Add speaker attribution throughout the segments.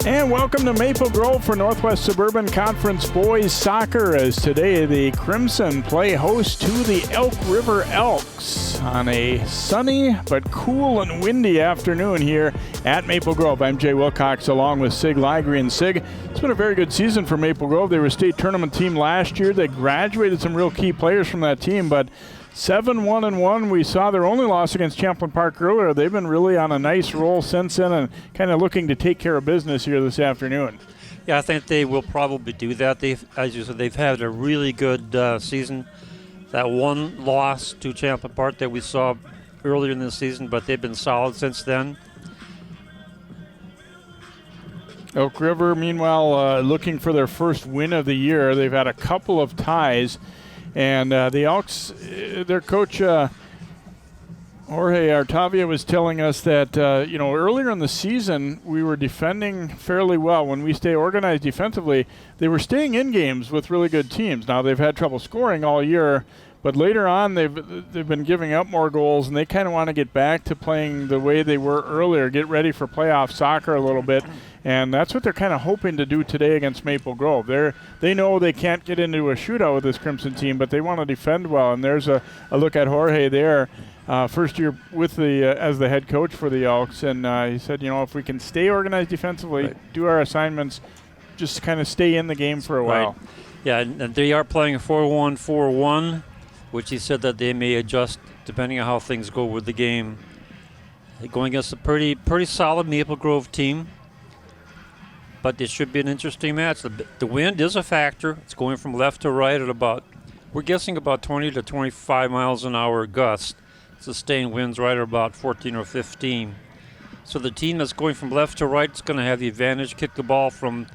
Speaker 1: And welcome to Maple Grove for Northwest Suburban Conference Boys Soccer, as today the Crimson play host to the Elk River Elks on a sunny but cool and windy afternoon here at Maple Grove. I'm Jay Wilcox along with Sig Ligry. And Sig, it's been a very good season for Maple Grove. They were a state tournament team last year. They graduated some real key players from that team, but 7-1-1. We saw their only loss against Champlain Park earlier. They've been really on a nice roll since then and kind of looking to take care of business here this afternoon.
Speaker 2: Yeah, I think they will probably do that. As you said, they've had a really good season. That one loss to Champlain Park that we saw earlier in the season, but they've been solid since then.
Speaker 1: Elk River, meanwhile, looking for their first win of the year. They've had a couple of ties. And the Elks, their coach, Jorge Artavia, was telling us that, earlier in the season, we were defending fairly well. When we stay organized defensively, they were staying in games with really good teams. Now, they've had trouble scoring all year, but later on, they've been giving up more goals, and they kind of want to get back to playing the way they were earlier, get ready for playoff soccer a little bit. And that's what they're kind of hoping to do today against Maple Grove. They know they can't get into a shootout with this Crimson team, but they want to defend well. And there's a look at Jorge there, first year with as the head coach for the Elks. And he said, if we can stay organized defensively, right, do our assignments, just kind of stay in the game for a while.
Speaker 2: Right. Yeah, and they are playing a 4-1-4-1, which he said that they may adjust depending on how things go with the game. They're going against a pretty solid Maple Grove team. But it should be an interesting match. The wind is a factor. It's going from left to right at we're guessing about 20 to 25 miles an hour gust. Sustained winds right at about 14 or 15. So the team that's going from left to right is going to have the advantage. Kick the ball from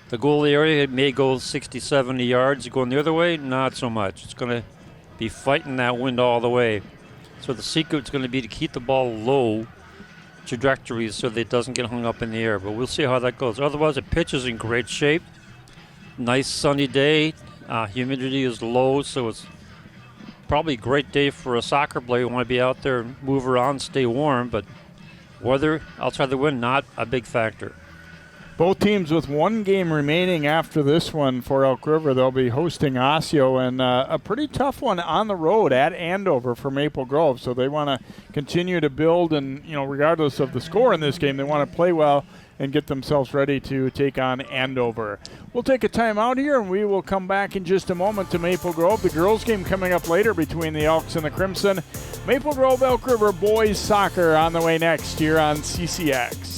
Speaker 2: the goal area. It may go 60, 70 yards. Going the other way, not so much. It's going to be fighting that wind all the way. So the secret's going to be to keep the ball low trajectories so that it doesn't get hung up in the air, but we'll see how that goes. Otherwise, the pitch is in great shape. Nice sunny day. Humidity is low, so it's probably a great day for a soccer player. You want to be out there and move around, stay warm, but weather outside the wind, not a big factor.
Speaker 1: Both teams with one game remaining after this one for Elk River. They'll be hosting Osseo, and a pretty tough one on the road at Andover for Maple Grove. So they want to continue to build, and regardless of the score in this game, they want to play well and get themselves ready to take on Andover. We'll take a time out here, and we will come back in just a moment to Maple Grove. The girls' game coming up later between the Elks and the Crimson. Maple Grove Elk River boys soccer on the way next here on CCX.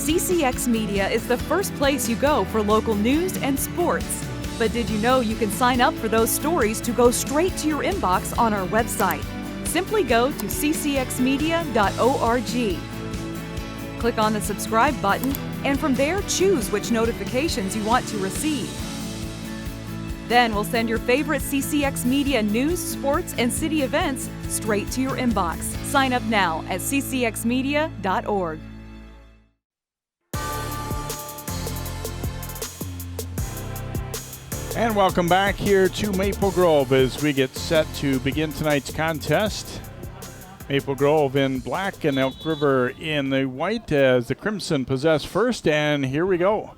Speaker 3: CCX Media is the first place you go for local news and sports. But did you know you can sign up for those stories to go straight to your inbox on our website? Simply go to ccxmedia.org. Click on the subscribe button, and from there choose which notifications you want to receive. Then we'll send your favorite CCX Media news, sports, and city events straight to your inbox. Sign up now at ccxmedia.org.
Speaker 1: And welcome back here to Maple Grove as we get set to begin tonight's contest. Maple Grove in black and Elk River in the white as the Crimson possess first, and here we go.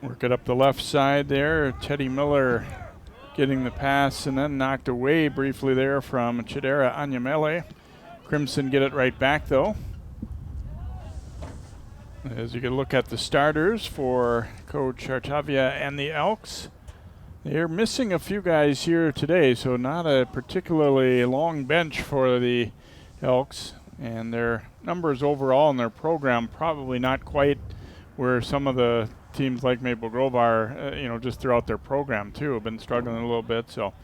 Speaker 1: Work it up the left side there. Teddy Miller getting the pass and then knocked away briefly there from Chidera Anyamele. Crimson get it right back though. As you can look at the starters for Coach Artavia and the Elks, they're missing a few guys here today, so not a particularly long bench for the Elks. And their numbers overall in their program probably not quite where some of the teams like Maple Grove are, just throughout their program too, have been struggling a little bit. So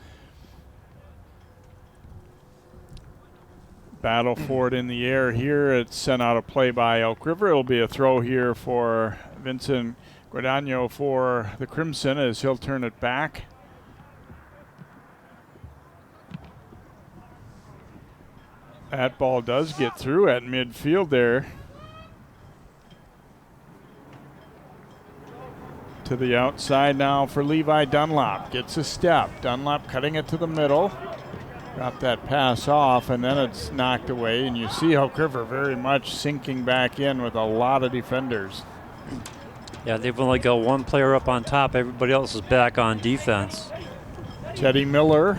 Speaker 1: battle for it in the air here. It's sent out a play by Elk River. It'll be a throw here for Vincent Guadagno for the Crimson as he'll turn it back. That ball does get through at midfield there. To the outside now for Levi Dunlop. Gets a step. Dunlop cutting it to the middle. Drop that pass off, and then it's knocked away. And you see Elk River very much sinking back in with a lot of defenders.
Speaker 2: Yeah, they've only got one player up on top. Everybody else is back on defense.
Speaker 1: Teddy Miller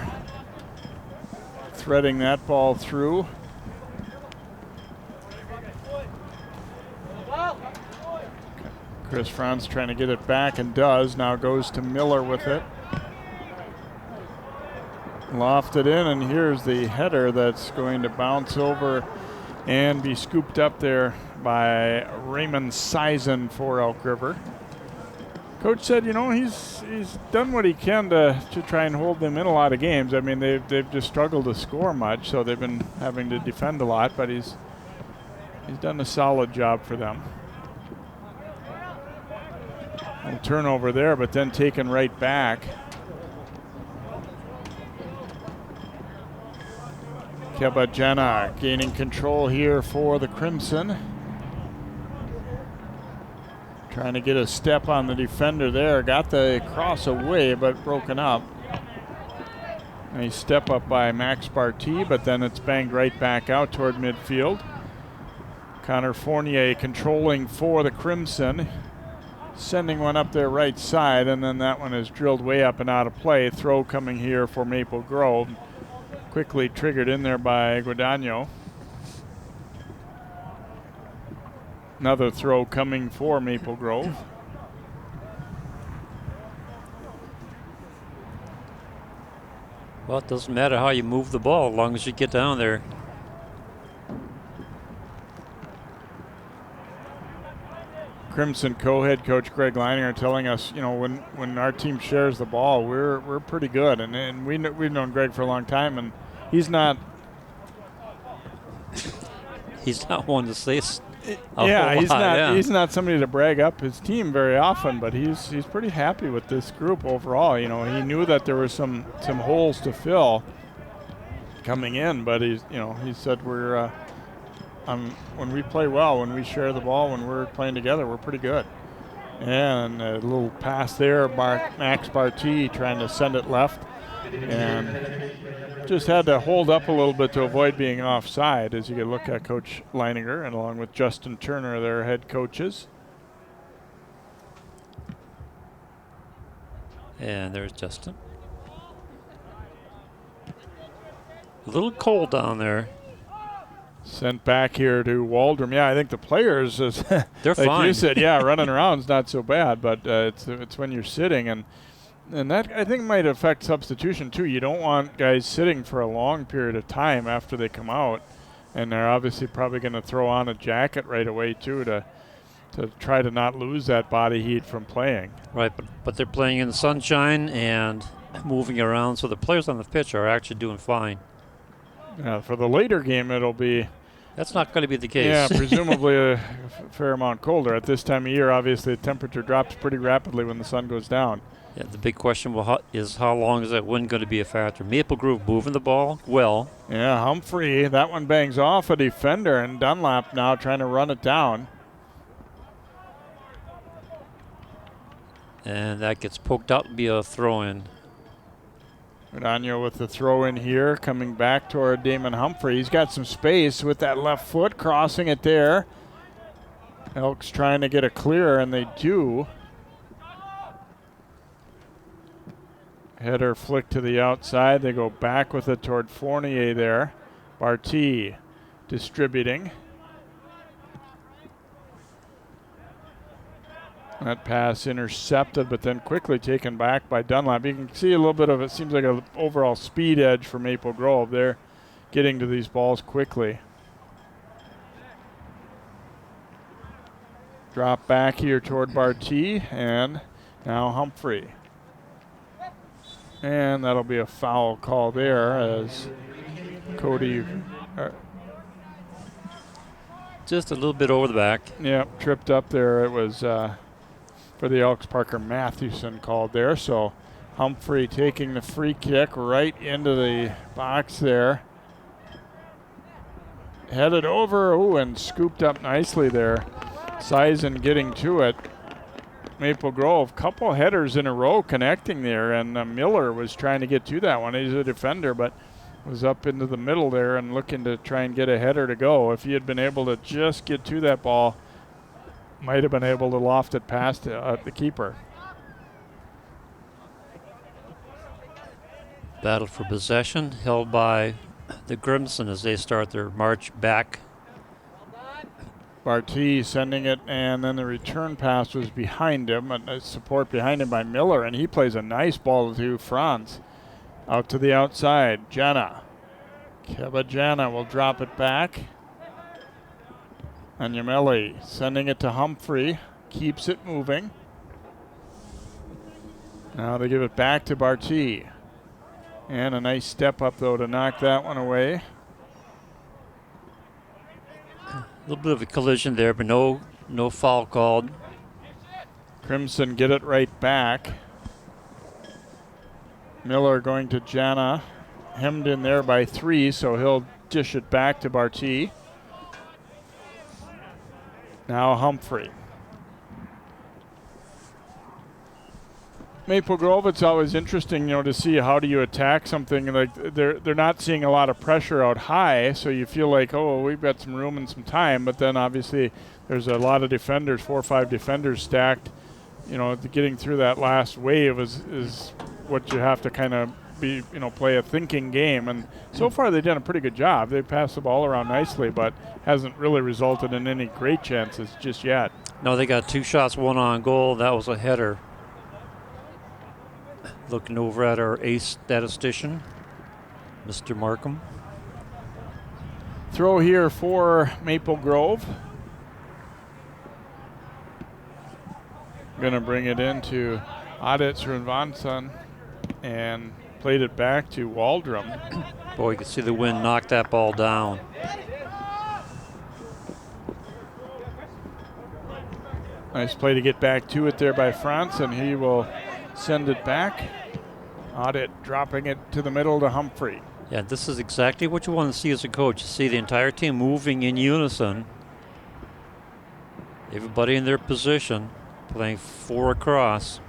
Speaker 1: threading that ball through. Chris Franz trying to get it back and does. Now goes to Miller with it. Lofted in, and here's the header that's going to bounce over and be scooped up there by Raymond Sizen for Elk River. Coach said, you know, he's done what he can to try and hold them in a lot of games. I mean, they've just struggled to score much, so they've been having to defend a lot, but he's done a solid job for them. And turnover there, but then taken right back. Kebajena gaining control here for the Crimson. Trying to get a step on the defender there. Got the cross away, but broken up. A step up by Max Barty, but then it's banged right back out toward midfield. Connor Fournier controlling for the Crimson. Sending one up their right side, and then that one is drilled way up and out of play. Throw coming here for Maple Grove. Quickly triggered in there by Guadagno. Another throw coming for Maple Grove.
Speaker 2: Well, it doesn't matter how you move the ball as long as you get down there.
Speaker 1: Crimson co-head coach Greg Leininger telling us, you know, when our team shares the ball, we're pretty good, and we've known Greg for a long time, and he's not
Speaker 2: one to say.
Speaker 1: He's not somebody to brag up his team very often, but he's pretty happy with this group overall. You know, he knew that there were some holes to fill coming in, but he said we're. When we play well, when we share the ball, when we're playing together, we're pretty good. And a little pass there, Max Barty trying to send it left, and just had to hold up a little bit to avoid being offside, as you can look at Coach Leininger and along with Justin Turner, their head coaches.
Speaker 2: And there's Justin. A little cold down there.
Speaker 1: Sent back here to Waldron. Yeah, I think the players,
Speaker 2: they're
Speaker 1: like
Speaker 2: fine.
Speaker 1: you said, yeah, running around is not so bad, but it's when you're sitting, and that I think might affect substitution too. You don't want guys sitting for a long period of time after they come out, and they're obviously probably going to throw on a jacket right away too to try to not lose that body heat from playing.
Speaker 2: Right, but they're playing in the sunshine and moving around, so the players on the pitch are actually doing fine.
Speaker 1: For the later game, it'll be.
Speaker 2: That's not going to be the case.
Speaker 1: Yeah, presumably a fair amount colder. At this time of year, obviously, the temperature drops pretty rapidly when the sun goes down.
Speaker 2: Yeah, the big question is how long is that wind going to be a factor? Maple Grove moving the ball well.
Speaker 1: Yeah, Humphrey, that one bangs off a defender, and Dunlap now trying to run it down.
Speaker 2: And that gets poked out to be a throw-in.
Speaker 1: Guadagno with the throw in here, coming back toward Damon Humphrey. He's got some space with that left foot, crossing it there. Elks trying to get a clear, and they do. Header flick to the outside. They go back with it toward Fournier there. Barty distributing. That pass intercepted, but then quickly taken back by Dunlap. You can see a little bit of it. Seems like an overall speed edge for Maple Grove. They're getting to these balls quickly. Drop back here toward Barty, and now Humphrey. And that'll be a foul call there as Cody.
Speaker 2: Just a little bit over the back.
Speaker 1: Yep, tripped up there. It was for the Elks, Parker Mathewson called there. So Humphrey taking the free kick right into the box there. Headed over, and scooped up nicely there. Sizen getting to it. Maple Grove, couple headers in a row connecting there, and Miller was trying to get to that one. He's a defender, but was up into the middle there and looking to try and get a header to go. If he had been able to just get to that ball, might have been able to loft it past the keeper.
Speaker 2: Battle for possession held by the Crimson as they start their march back.
Speaker 1: Barty sending it, and then the return pass was behind him, and support behind him by Miller, and he plays a nice ball to Franz. Out to the outside, Jana. Kebajana will drop it back. And Yameli sending it to Humphrey, keeps it moving. Now they give it back to Barty. And a nice step up, though, to knock that one away.
Speaker 2: A little bit of a collision there, but no foul called.
Speaker 1: Crimson get it right back. Miller going to Jana. Hemmed in there by 3, so he'll dish it back to Barty. Now Humphrey. Maple Grove, it's always interesting, to see how do you attack something. Like they're not seeing a lot of pressure out high, so you feel like, oh, we've got some room and some time. But then obviously there's a lot of defenders, 4 or 5 defenders stacked. Getting through that last wave is what you have to kind of be, play a thinking game. And so far they've done a pretty good job. They passed the ball around nicely, but hasn't really resulted in any great chances just yet.
Speaker 2: No, they got 2 shots, 1 on goal. That was a header. Looking over at our ace statistician, Mr. Markham.
Speaker 1: Throw here for Maple Grove. Going to bring it into Adit Srinvansan and played it back to Waldrum.
Speaker 2: Boy, you can see the wind knock that ball down.
Speaker 1: Nice play to get back to it there by France, and he will send it back. Audit dropping it to the middle to Humphrey.
Speaker 2: Yeah, this is exactly what you want to see as a coach. You see the entire team moving in unison. Everybody in their position, playing 4 across.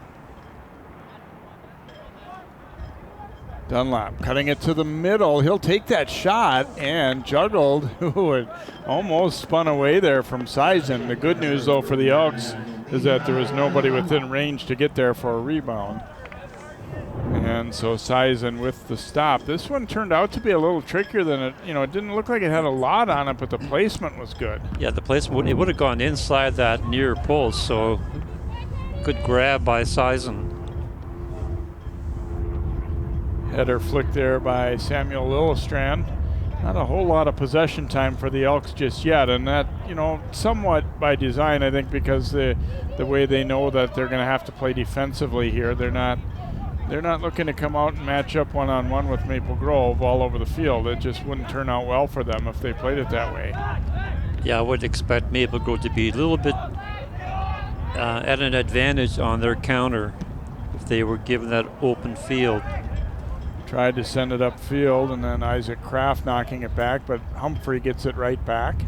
Speaker 1: Dunlap cutting it to the middle. He'll take that shot and juggled. Ooh, it almost spun away there from Sizen. The good news, though, for the Elks is that there was nobody within range to get there for a rebound. And so Sizen with the stop. This one turned out to be a little trickier than it, it didn't look like it had a lot on it, but the placement was good.
Speaker 2: Yeah, the placement, it would have gone inside that near post, so good grab by Sizen.
Speaker 1: Header flick there by Samuel Lillestrand. Not a whole lot of possession time for the Elks just yet, and that, somewhat by design, I think, because the way they know that they're going to have to play defensively here. They're not looking to come out and match up one-on-one with Maple Grove all over the field. It just wouldn't turn out well for them if they played it that way.
Speaker 2: Yeah, I would expect Maple Grove to be a little bit at an advantage on their counter if they were given that open field.
Speaker 1: Tried to send it upfield, and then Isaac Kraft knocking it back, but Humphrey gets it right back.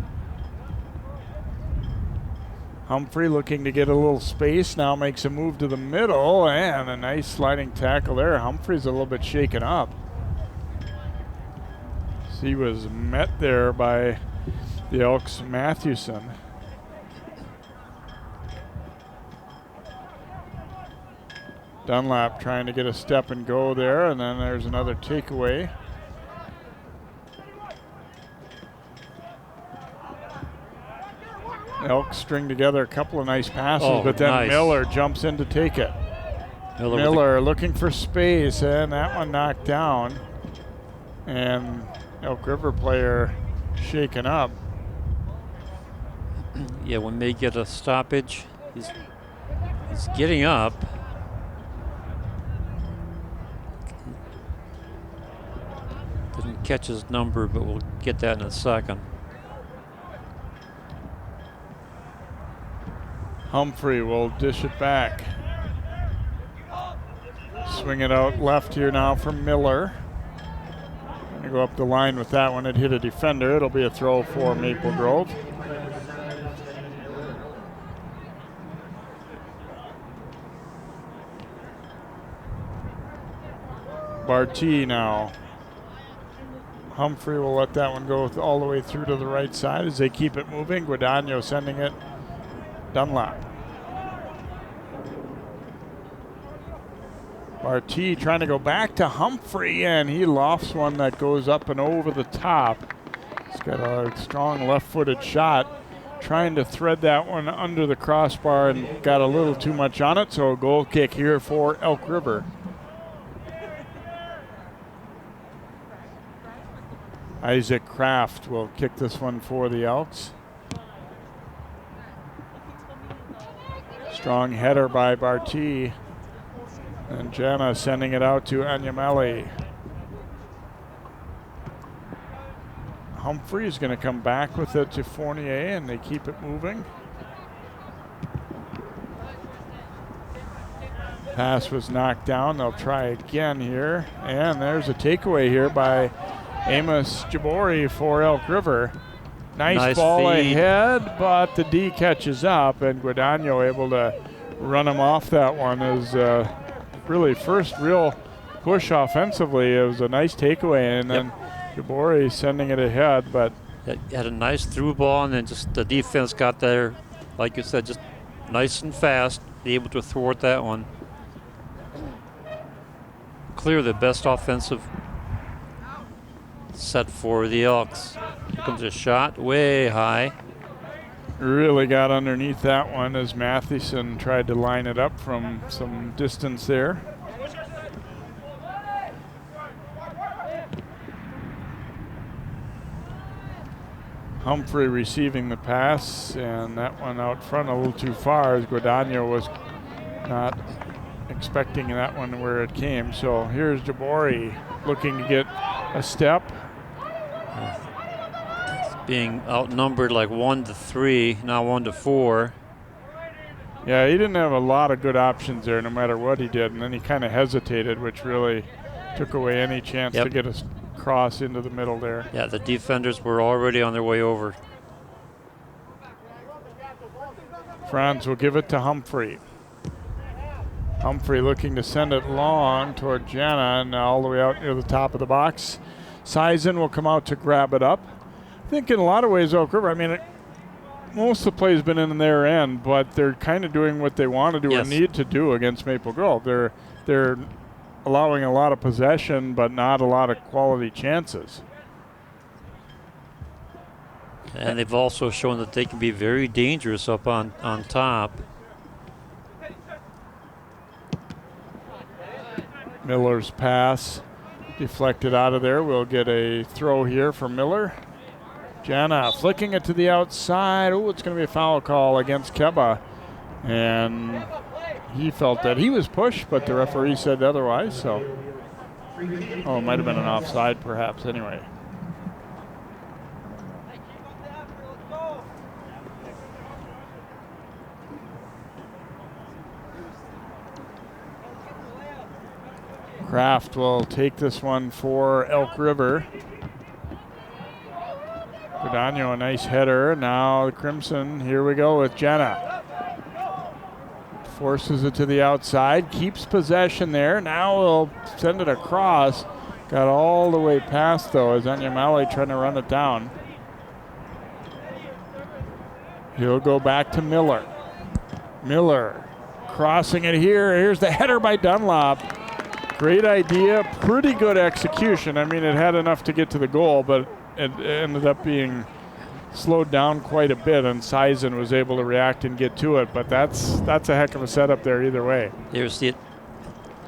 Speaker 1: Humphrey looking to get a little space, now makes a move to the middle, and a nice sliding tackle there. Humphrey's a little bit shaken up. He was met there by the Elks' Mathewson. Dunlap trying to get a step and go there, and then there's another takeaway. Elks string together a couple of nice passes, but then
Speaker 2: nice.
Speaker 1: Miller jumps in to take it. Miller looking for space, and that one knocked down. And Elk River player shaken up.
Speaker 2: Yeah, we may get a stoppage. He's getting up. Didn't catch his number, but we'll get that in a second.
Speaker 1: Humphrey will dish it back. Swing it out left here now from Miller. Gonna go up the line with that one. It hit a defender. It'll be a throw for Maple Grove. Barty now. Humphrey will let that one go all the way through to the right side as they keep it moving. Guadagno sending it Dunlap. Barty trying to go back to Humphrey, and he lofts one that goes up and over the top. He's got a strong left-footed shot, trying to thread that one under the crossbar and got a little too much on it, so a goal kick here for Elk River. Isaac Kraft will kick this one for the Elks. Strong header by Barty. And Jana sending it out to Anyameli. Humphrey is going to come back with it to Fournier, and they keep it moving. Pass was knocked down. They'll try again here. And there's a takeaway here by Amos Jabori for Elk River. Nice ball
Speaker 2: feed
Speaker 1: ahead, but the D catches up, and Guadagno able to run him off that one. Is really first real push offensively. It was a nice takeaway, and then Jabori sending it ahead, but
Speaker 2: it had a nice through ball, and then just the defense got there, like you said, just nice and fast, be able to thwart that one. Clear the best offensive set for the Elks. Here comes a shot way high.
Speaker 1: really got underneath that one as Mathieson tried to line it up from some distance there. Humphrey receiving the pass, and that one out front a little too far as Guadagno was not expecting that one where it came. So here's Jabori looking to get a step.
Speaker 2: Being outnumbered like 1-3, now 1-4.
Speaker 1: Yeah, he didn't have a lot of good options there no matter what he did, and then he kind of hesitated, which really took away any chance to get a cross into the middle there.
Speaker 2: Yeah, the defenders were already on their way over.
Speaker 1: Franz will give it to Humphrey. Humphrey looking to send it long toward Jana and all the way out near the top of the box. Sizen will come out to grab it up. I think in a lot of ways, Oak River, I mean, most of the play has been in their end, but they're kind of doing what they want to do and need to do against Maple Grove. They're allowing a lot of possession, but not a lot of quality chances.
Speaker 2: And they've also shown that they can be very dangerous up on top.
Speaker 1: Miller's pass deflected out of there. We'll get a throw here for Miller. Jana flicking it to the outside. Oh, it's going to be a foul call against Keba. And he felt that he was pushed, but the referee said otherwise. So, it might have been an offside perhaps anyway. Kraft will take this one for Elk River. Guadagno, a nice header. Now the Crimson, here we go with Jana. Forces it to the outside, keeps possession there. Now we'll send it across. Got all the way past though as Anyamale trying to run it down. He'll go back to Miller. Miller crossing it here. Here's the header by Dunlop. Great idea, pretty good execution. I mean, it had enough to get to the goal, but it ended up being slowed down quite a bit, and Sizen was able to react and get to it. But that's a heck of a setup there either way.
Speaker 2: There's the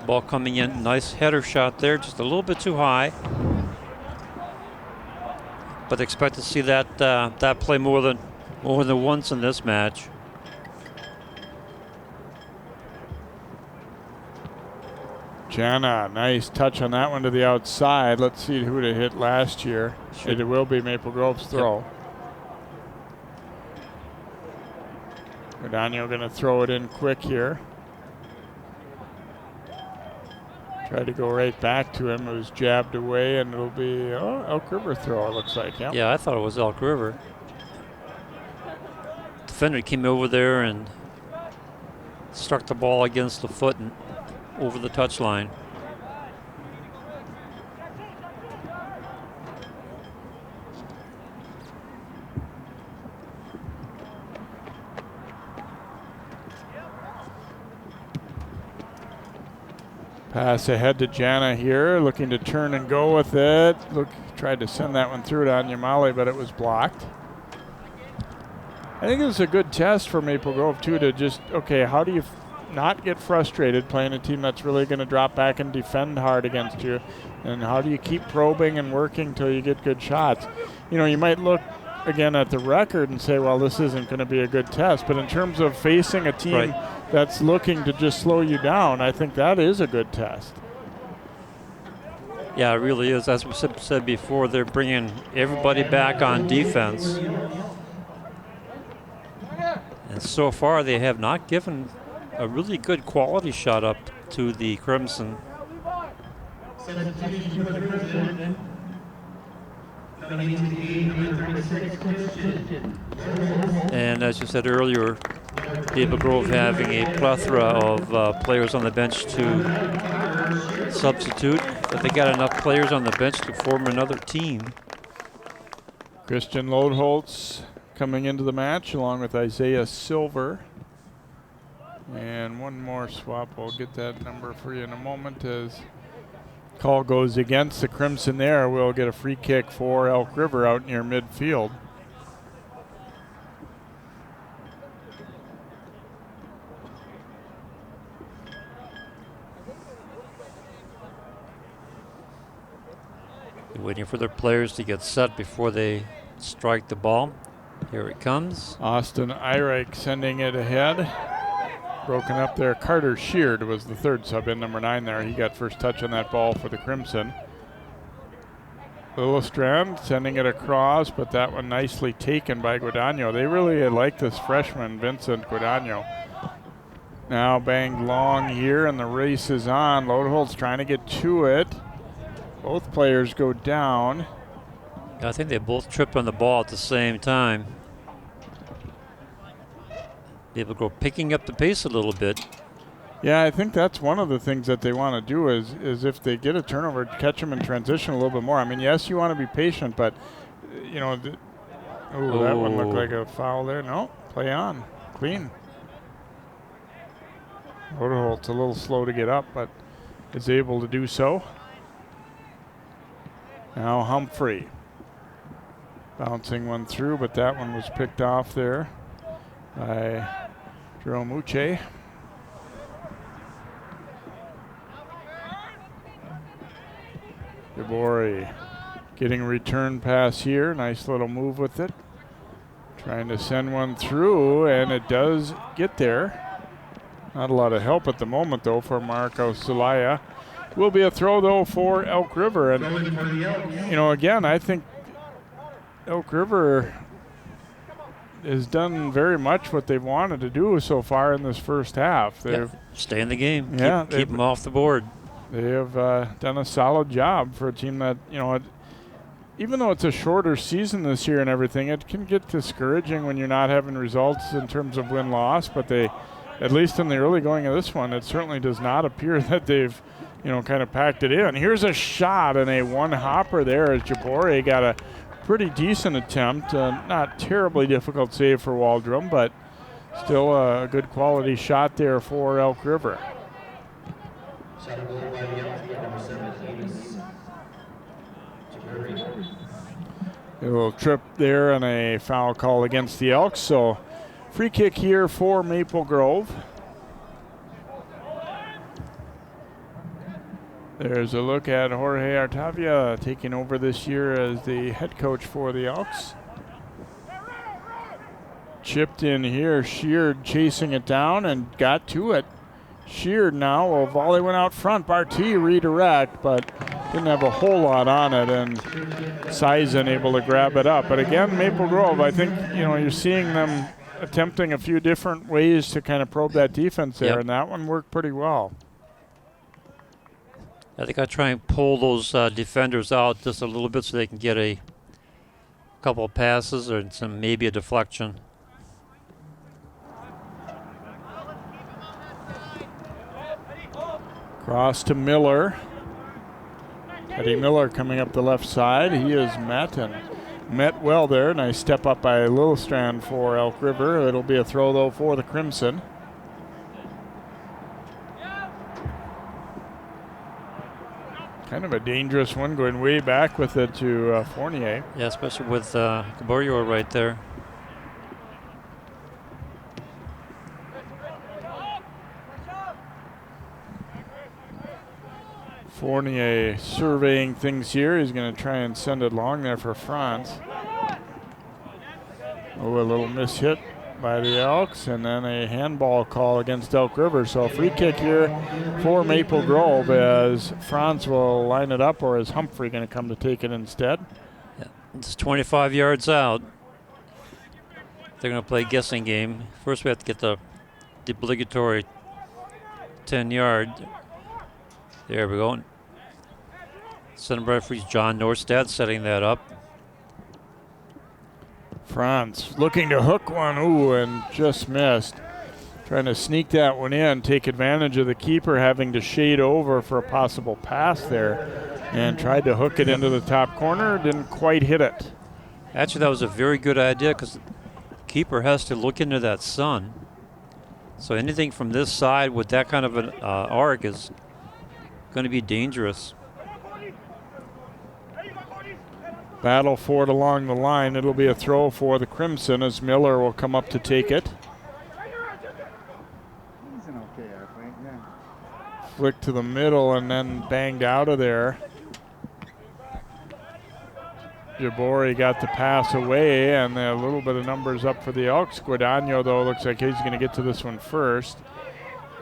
Speaker 2: ball coming in. Nice header shot there, just a little bit too high. But expect to see that play more than once in this match.
Speaker 1: Jana, nice touch on that one to the outside. Let's see who to hit last year. It will be Maple Grove's throw. Guadagno going to throw it in quick here. Tried to go right back to him. It was jabbed away, and it'll be Elk River throw, it looks like. Yep.
Speaker 2: Yeah, I thought it was Elk River. Defender came over there and struck the ball against the foot and over the touchline.
Speaker 1: Pass ahead to Jana here, looking to turn and go with it. Tried to send that one through to Anyamale, but it was blocked. I think it's a good test for Maple Grove, too, to just, okay, how do you not get frustrated playing a team that's really going to drop back and defend hard against you? And how do you keep probing and working till you get good shots? You know, you might look again at the record and say, well, this isn't going to be a good test. But in terms of facing a team that's looking to just slow you down, I think that is a good test.
Speaker 2: Yeah, it really is. As we said before, they're bringing everybody back on defense. And so far, they have not given a really good quality shot up to the Crimson. And as you said earlier, Maple Grove having a plethora of players on the bench to substitute, but they got enough players on the bench to form another team.
Speaker 1: Christian Lodeholtz coming into the match along with Isaiah Silver. And one more swap. We'll get that number for you in a moment as call goes against the Crimson there. We'll get a free kick for Elk River out near midfield.
Speaker 2: They're waiting for their players to get set before they strike the ball. Here it comes.
Speaker 1: Austin Eireich sending it ahead. Broken up there. Carter Sheard was the third sub in, number 9 there. He got first touch on that ball for the Crimson. Lillestrand sending it across, but that one nicely taken by Guadagno. They really like this freshman, Vincent Guadagno. Now banged long here, and the race is on. Lodeholt's trying to get to it. Both players go down.
Speaker 2: I think they both tripped on the ball at the same time. Maple Grove picking up the pace a little bit.
Speaker 1: Yeah, I think that's one of the things that they want to do is if they get a turnover, catch them in transition a little bit more. I mean, yes, you want to be patient, but, you know, that one looked like a foul there. No, play on. Clean. Lodeholt's a little slow to get up, but is able to do so. Now Humphrey. Bouncing one through, but that one was picked off there by Jerome Uche. Gabori getting a return pass here. Nice little move with it. Trying to send one through, and it does get there. Not a lot of help at the moment, though, for Marco Celaya. Will be a throw, though, for Elk River. And, you know, again, I think Elk River has done very much what they've wanted to do so far in this first half. They've
Speaker 2: stay in the game.
Speaker 1: Yeah,
Speaker 2: keep them off the board.
Speaker 1: They have done a solid job for a team that, you know, even though it's a shorter season this year and everything, it can get discouraging when you're not having results in terms of win-loss. But they, at least in the early going of this one, it certainly does not appear that they've, you know, kind of packed it in. Here's a shot and a one-hopper there as Jabore got a pretty decent attempt. Not terribly difficult save for Waldrum, but still a good quality shot there for Elk River. A little trip there and a foul call against the Elks. So free kick here for Maple Grove. There's a look at Jorge Artavia taking over this year as the head coach for the Elks. Chipped in here, Sheard chasing it down and got to it. Sheard now, a volley went out front. Barty redirect, but didn't have a whole lot on it, and Sizen able to grab it up. But again, Maple Grove, I think, you know, you're seeing them attempting a few different ways to kind of probe that defense there, and that one worked pretty well.
Speaker 2: I think I try and pull those defenders out just a little bit so they can get a couple of passes or maybe a deflection.
Speaker 1: Cross to Miller. Eddie Miller coming up the left side. He is met and met well there. Nice step up by Lillestrand for Elk River. It'll be a throw, though, for the Crimson. Kind of a dangerous one, going way back with it to Fournier.
Speaker 2: Yeah, especially with Gaborio right there.
Speaker 1: Fournier surveying things here. He's going to try and send it long there for France. Oh, a little miss-hit by the Elks, and then a handball call against Elk River. So a free kick here for Maple Grove, as France will line it up, or is Humphrey going to come to take it instead?
Speaker 2: Yeah, it's 25 yards out. They're going to play guessing game. First we have to get the obligatory 10-yard. There we go. Center referee John Norstad setting that up.
Speaker 1: France looking to hook one, ooh, and just missed. Trying to sneak that one in, take advantage of the keeper having to shade over for a possible pass there, and tried to hook it into the top corner, didn't quite hit it.
Speaker 2: Actually, that was a very good idea, because the keeper has to look into that sun. So anything from this side with that kind of an arc is going to be dangerous.
Speaker 1: Battle for it along the line. It'll be a throw for the Crimson, as Miller will come up to take it. Flick to the middle and then banged out of there. Jabori got the pass away, and a little bit of numbers up for the Elks. Guadagno, though, looks like he's going to get to this one first.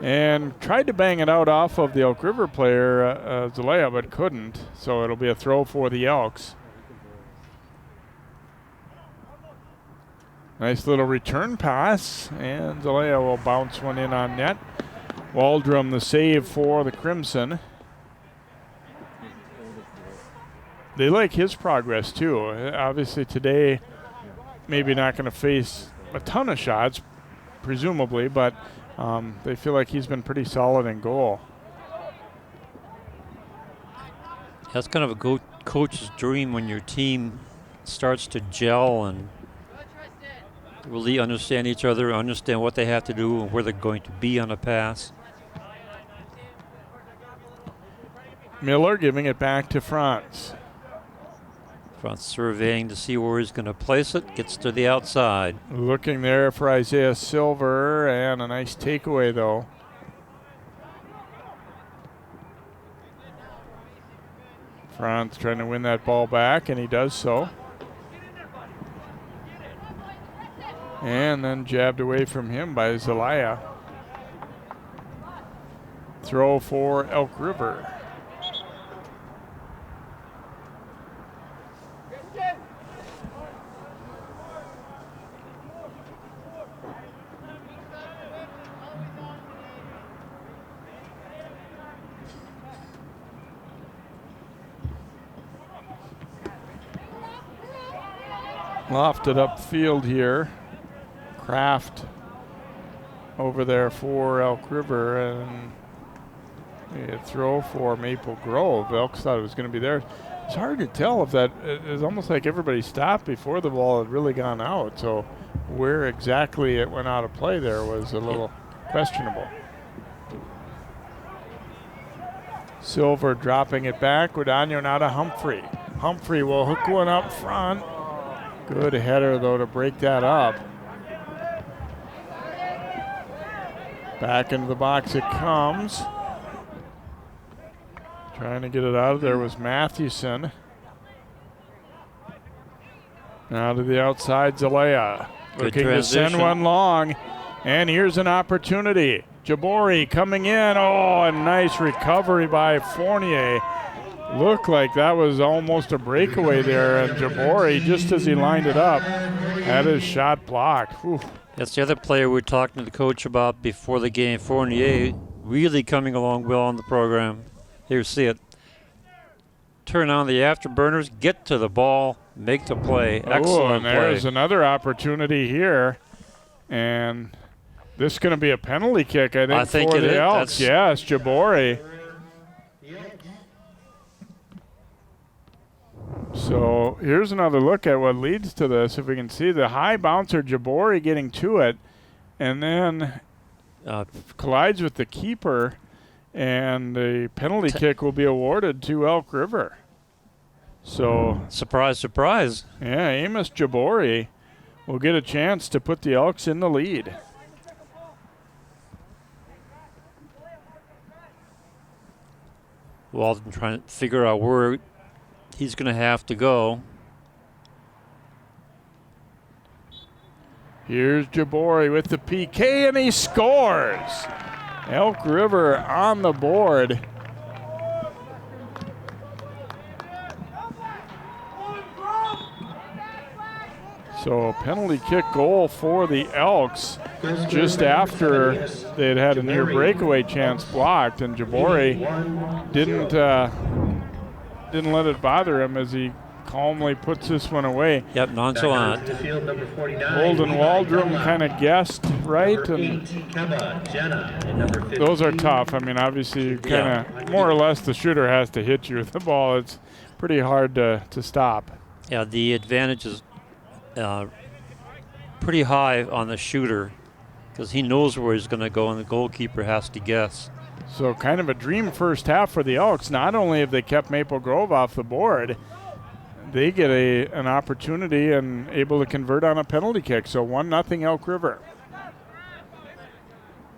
Speaker 1: And tried to bang it out off of the Elk River player, Zelaya, but couldn't. So it'll be a throw for the Elks. Nice little return pass, and Zelaya will bounce one in on net. Waldrum the save for the Crimson. They like his progress too. Obviously today, maybe not going to face a ton of shots, presumably, but they feel like he's been pretty solid in goal.
Speaker 2: That's kind of a coach's dream when your team starts to gel and really understand each other, understand what they have to do and where they're going to be on a pass.
Speaker 1: Miller giving it back to France.
Speaker 2: France surveying to see where he's going to place it, gets to the outside.
Speaker 1: Looking there for Isaiah Silver, and a nice takeaway though. France trying to win that ball back, and he does so. And then jabbed away from him by Zelaya. Throw for Elk River. Lofted upfield here. Kraft over there for Elk River, and a throw for Maple Grove. Elks thought it was going to be there. It's hard to tell if that, it's almost like everybody stopped before the ball had really gone out. So where exactly it went out of play there was a little questionable. Silver dropping it back. Guadagno now to Humphrey. Humphrey will hook one up front. Good header though to break that up. Back into the box it comes. Trying to get it out of there was Mathewson. Now to the outside, Zelaya. Looking to send one long. And here's an opportunity. Jabori coming in. Oh, a nice recovery by Fournier. Looked like that was almost a breakaway there. And Jabori, just as he lined it up, had his shot blocked. Whew.
Speaker 2: That's the other player we were talking to the coach about before the game. Fournier really coming along well on the program. Here, see it. Turn on the afterburners, get to the ball, make the play. Excellent
Speaker 1: and there's another opportunity here. And this is going to be a penalty kick, I think for the Elks. Yes, Jabori. So here's another look at what leads to this. If we can see the high bouncer, Jabori getting to it, and then collides with the keeper And the penalty kick will be awarded to Elk River. So,
Speaker 2: surprise, surprise.
Speaker 1: Yeah, Amos Jabori will get a chance to put the Elks in the lead.
Speaker 2: Walden trying to figure out where he's going to have to go.
Speaker 1: Here's Jabori with the PK, and he scores. Elk River on the board. So penalty kick goal for the Elks just after they had a near breakaway chance blocked, and Jabori didn't let it bother him as he calmly puts this one away.
Speaker 2: Yep, nonchalant.
Speaker 1: Holden Waldrum kind of guessed right, and those are tough. I mean, obviously, you kind of more or less the shooter has to hit you with the ball. It's pretty hard to stop.
Speaker 2: Yeah, the advantage is pretty high on the shooter because he knows where he's going to go, and the goalkeeper has to guess.
Speaker 1: So kind of a dream first half for the Elks. Not only have they kept Maple Grove off the board, they get an opportunity and able to convert on a penalty kick. So 1-0 Elk River.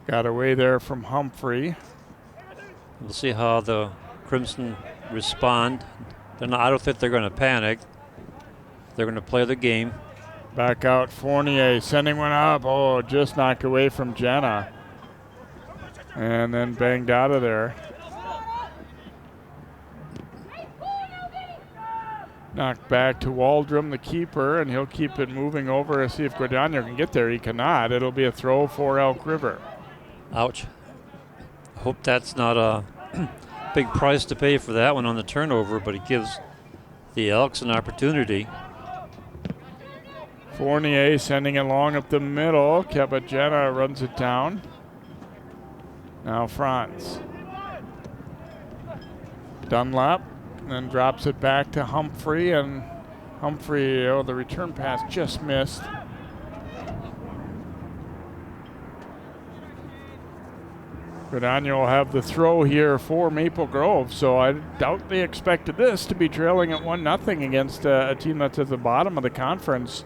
Speaker 1: Got away there from Humphrey.
Speaker 2: We'll see how the Crimson respond. I don't think they're going to panic. They're going to play the game.
Speaker 1: Back out Fournier, sending one up. Oh, just knocked away from Jenna. And then banged out of there. Knocked back to Waldrum, the keeper, and he'll keep it moving over to see if Guadagno can get there. He cannot. It'll be a throw for Elk River.
Speaker 2: Ouch. Hope that's not a big price to pay for that one on the turnover, but it gives the Elks an opportunity.
Speaker 1: Fournier sending it long up the middle. Cabagena runs it down. Now Franz. Dunlap. Then drops it back to Humphrey, and Humphrey, the return pass just missed. Guadagno will have the throw here for Maple Grove, so I doubt they expected this to be trailing at 1-0 against a team that's at the bottom of the conference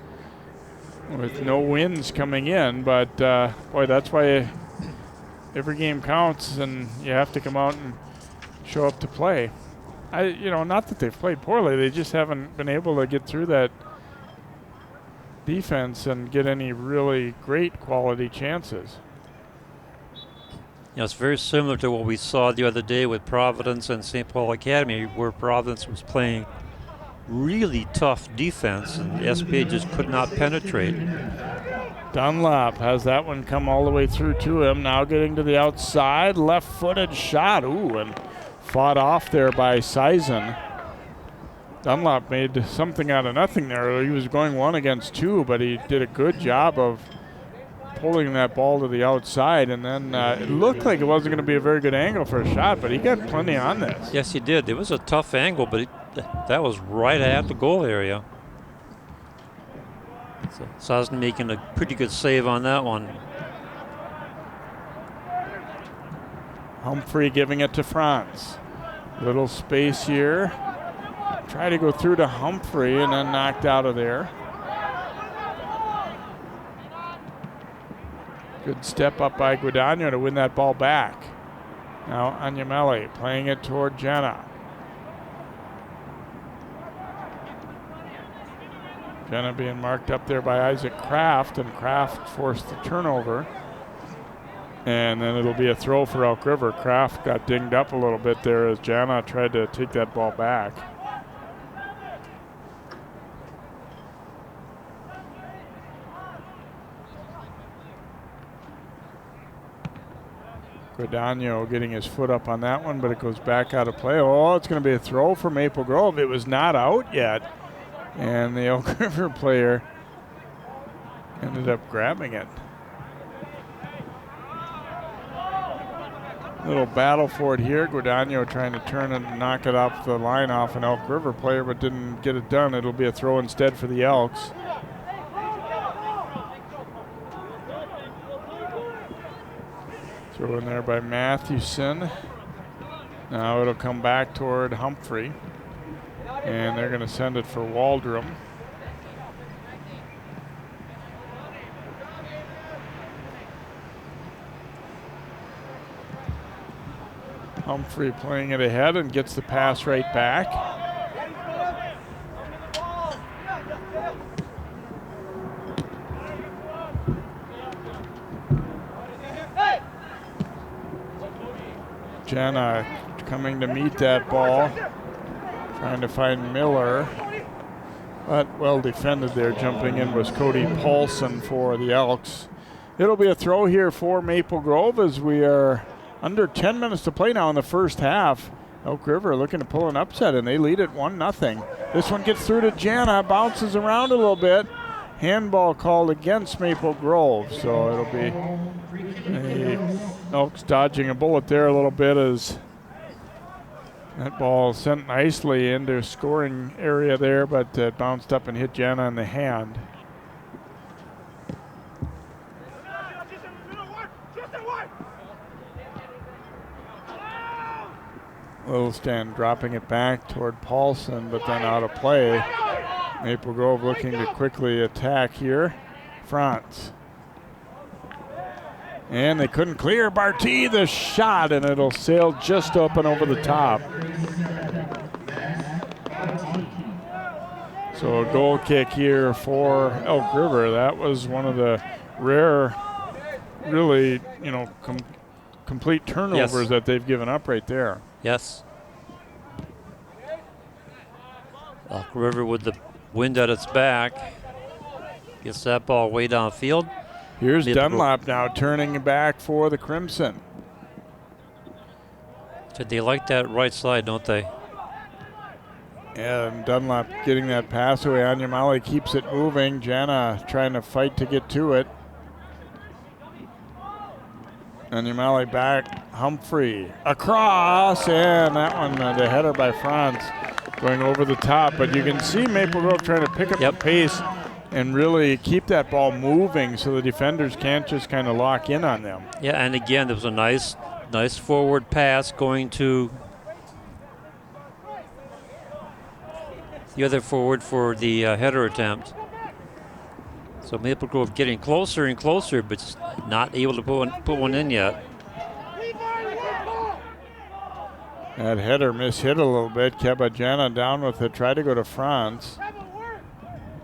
Speaker 1: with no wins coming in. But boy, that's why every game counts, and you have to come out and show up to play. Not that they've played poorly, they just haven't been able to get through that defense and get any really great quality chances.
Speaker 2: Yeah, it's very similar to what we saw the other day with Providence and St. Paul Academy, where Providence was playing really tough defense and the SPA just could not penetrate.
Speaker 1: Dunlap has that one come all the way through to him. Now getting to the outside, left-footed shot. Ooh, and fought off there by Sizen. Dunlap made something out of nothing there. He was going 1 against 2, but he did a good job of pulling that ball to the outside, and then it looked like it wasn't going to be a very good angle for a shot, but he got plenty on this.
Speaker 2: Yes, he did. It was a tough angle, but that was right at the goal area. So Sizen making a pretty good save on that one.
Speaker 1: Humphrey giving it to Franz. Little space here. Try to go through to Humphrey and then knocked out of there. Good step up by Guadagno to win that ball back. Now Anyameli playing it toward Jenna. Jenna being marked up there by Isaac Kraft, and Kraft forced the turnover. And then it'll be a throw for Elk River. Kraft got dinged up a little bit there as Jana tried to take that ball back. Guadagno getting his foot up on that one, but it goes back out of play. Oh, it's going to be a throw for Maple Grove. It was not out yet. And the Elk River player ended up grabbing it. Little battle for it here. Guadagno trying to turn it and knock it off the line off an Elk River player, but didn't get it done. It'll be a throw instead for the Elks. Throw in there by Mathewson. Now it'll come back toward Humphrey. And they're going to send it for Waldrum. Humphrey playing it ahead and gets the pass right back. Jenna coming to meet that ball, trying to find Miller, but well defended there. Jumping in was Cody Paulson for the Elks. It'll be a throw here for Maple Grove as we are under 10 minutes to play now in the first half. Elk River looking to pull an upset, and they lead it 1-0. This one gets through to Jana, bounces around a little bit. Handball called against Maple Grove, so it'll be Elks dodging a bullet there a little bit as that ball sent nicely into scoring area there, but it bounced up and hit Jana in the hand. Littlestand dropping it back toward Paulson, but then out of play. Maple Grove looking to quickly attack here. France. And they couldn't clear. Barty the shot, and it'll sail just up and over the top. So a goal kick here for Elk River. That was one of the rare, really, complete turnovers that they've given up right there.
Speaker 2: Yes. Elk River with the wind at its back. Gets that ball way downfield.
Speaker 1: Here's Dunlop now turning back for the Crimson.
Speaker 2: They like that right side, don't they?
Speaker 1: And Dunlop getting that pass away. Anyamali keeps it moving. Jana trying to fight to get to it. Anyamali back. Humphrey across, and that one, the header by Franz going over the top. But you can see Maple Grove trying to pick up the pace and really keep that ball moving so the defenders can't just kind of lock in on them.
Speaker 2: Yeah, and again, there was a nice forward pass going to the other forward for the header attempt. So Maple Grove getting closer and closer, but just not able to put one in yet.
Speaker 1: That header mishit a little bit. Kebajana down with it, tried to go to France.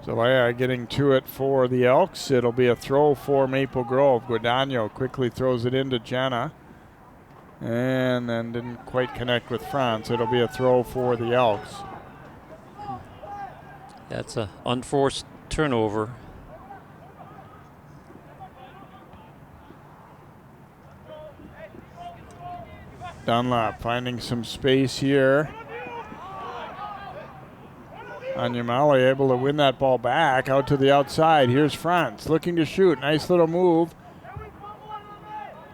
Speaker 1: Zelaya getting to it for the Elks. It'll be a throw for Maple Grove. Guadagno quickly throws it into Jana, and then didn't quite connect with France. It'll be a throw for the Elks.
Speaker 2: That's an unforced turnover.
Speaker 1: Dunlop finding some space here. Anyamali able to win that ball back out to the outside. Here's France looking to shoot. Nice little move.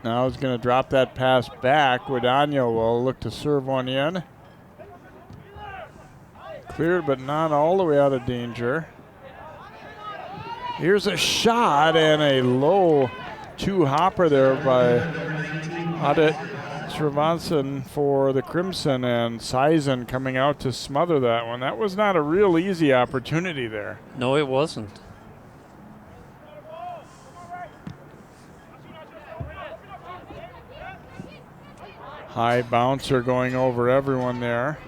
Speaker 1: Now he's going to drop that pass back. Guadagno will look to serve one in. Cleared, but not all the way out of danger. Here's a shot and a low two-hopper there by Adet Srivansan for the Crimson, and Sizen coming out to smother that one. That was not a real easy opportunity there.
Speaker 2: No, it wasn't.
Speaker 1: High bouncer going over everyone there.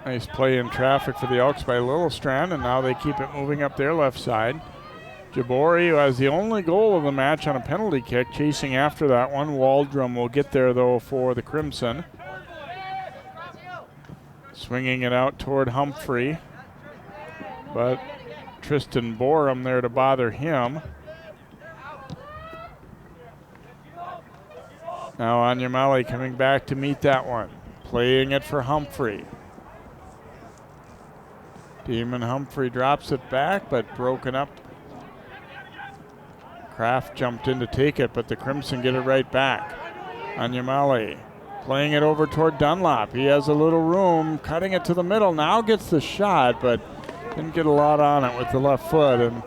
Speaker 1: Nice play in traffic for the Elks by Littlestrand, and now they keep it moving up their left side. Jabori, who has the only goal of the match on a penalty kick, chasing after that one. Waldrum will get there, though, for the Crimson. Swinging it out toward Humphrey, but Tristan Borum there to bother him. Now Anyamali coming back to meet that one. Playing it for Humphrey. Demon Humphrey drops it back, but broken up. Kraft jumped in to take it, but the Crimson get it right back. Anyamali playing it over toward Dunlop. He has a little room, cutting it to the middle. Now gets the shot, but didn't get a lot on it with the left foot. And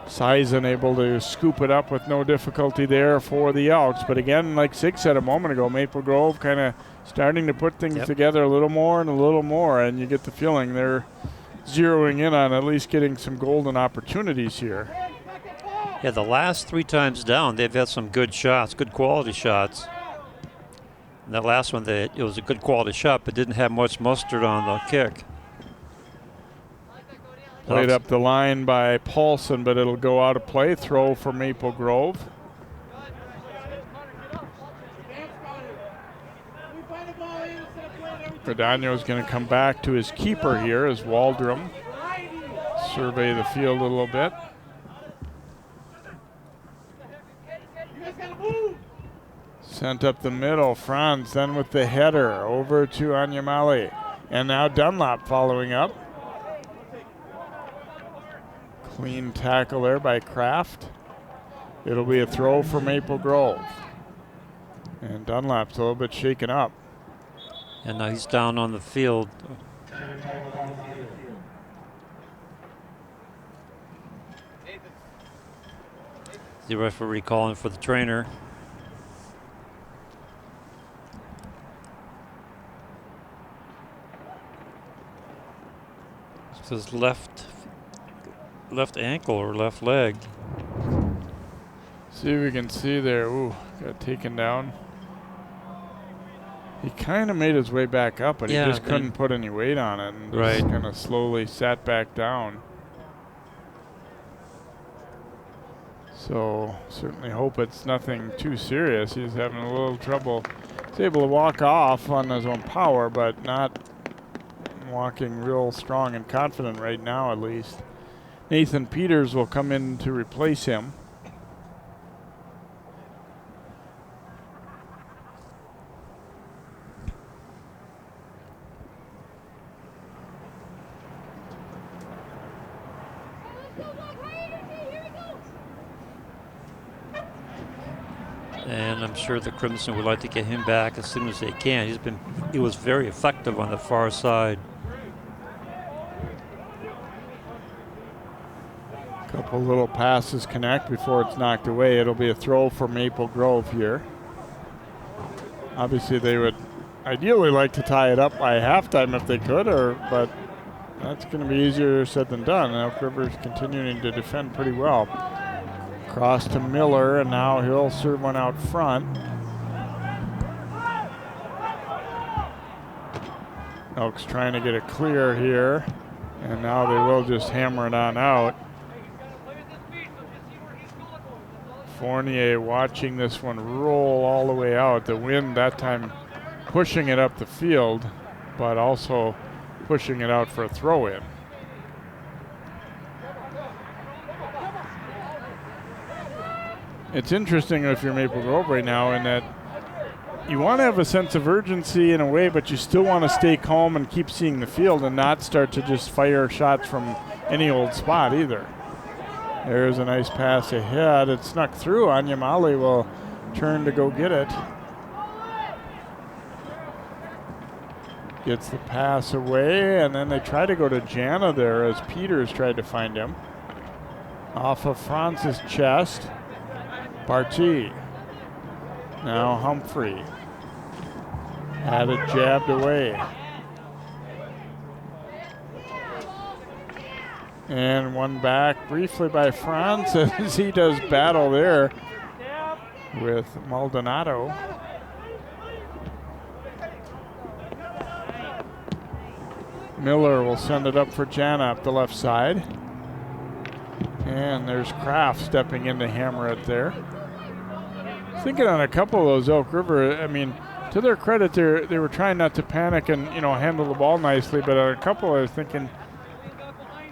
Speaker 1: Sison able to scoop it up with no difficulty there for the Elks. But again, like Sig said a moment ago, Maple Grove kind of starting to put things together a little more, and you get the feeling they're zeroing in on at least getting some golden opportunities here.
Speaker 2: Yeah, the last 3 times down, they've had some good shots, good quality shots. And that last one, it was a good quality shot, but didn't have much mustard on the kick.
Speaker 1: Played up the line by Paulson, but it'll go out of play. Throw for Maple Grove. Verdano's going to come back to his keeper here as Waldrum survey the field a little bit. Sent up the middle, Franz then with the header over to Anyamale. And now Dunlop following up. Clean tackle there by Kraft. It'll be a throw for Maple Grove. And Dunlop's a little bit shaken up.
Speaker 2: And now he's down on the field. The referee calling for the trainer. It says left ankle or left leg.
Speaker 1: See if we can see there. Ooh, got taken down. He kind of made his way back up, but he just couldn't put any weight on it, and just kind of slowly sat back down. So certainly hope it's nothing too serious. He's having a little trouble. He's able to walk off on his own power, but not walking real strong and confident right now, at least. Nathan Peters will come in to replace him.
Speaker 2: And I'm sure the Crimson would like to get him back as soon as they can. He was very effective on the far side.
Speaker 1: Couple little passes connect before it's knocked away. It'll be a throw for Maple Grove here. Obviously they would ideally like to tie it up by halftime if they could, but that's going to be easier said than done. Elk River's continuing to defend pretty well. Cross to Miller, and now he'll serve one out front. Elk's trying to get it clear here, and now they will just hammer it on out. Fournier watching this one roll all the way out. The wind that time pushing it up the field, but also pushing it out for a throw-in. It's interesting if you're Maple Grove right now in that you want to have a sense of urgency in a way, but you still want to stay calm and keep seeing the field and not start to just fire shots from any old spot either. There's a nice pass ahead. It snuck through. Anyamale will turn to go get it. Gets the pass away, and then they try to go to Jana there as Peters tried to find him. Off of Franz's chest. Barty. Now Humphrey. Had it jabbed away. And one back briefly by Franz as he does battle there with Maldonado. Miller will send it up for Jana up the left side. And there's Kraft stepping in to hammer it there. Thinking on a couple of those Elk River, I mean, to their credit, they were trying not to panic and, handle the ball nicely, but on a couple I was thinking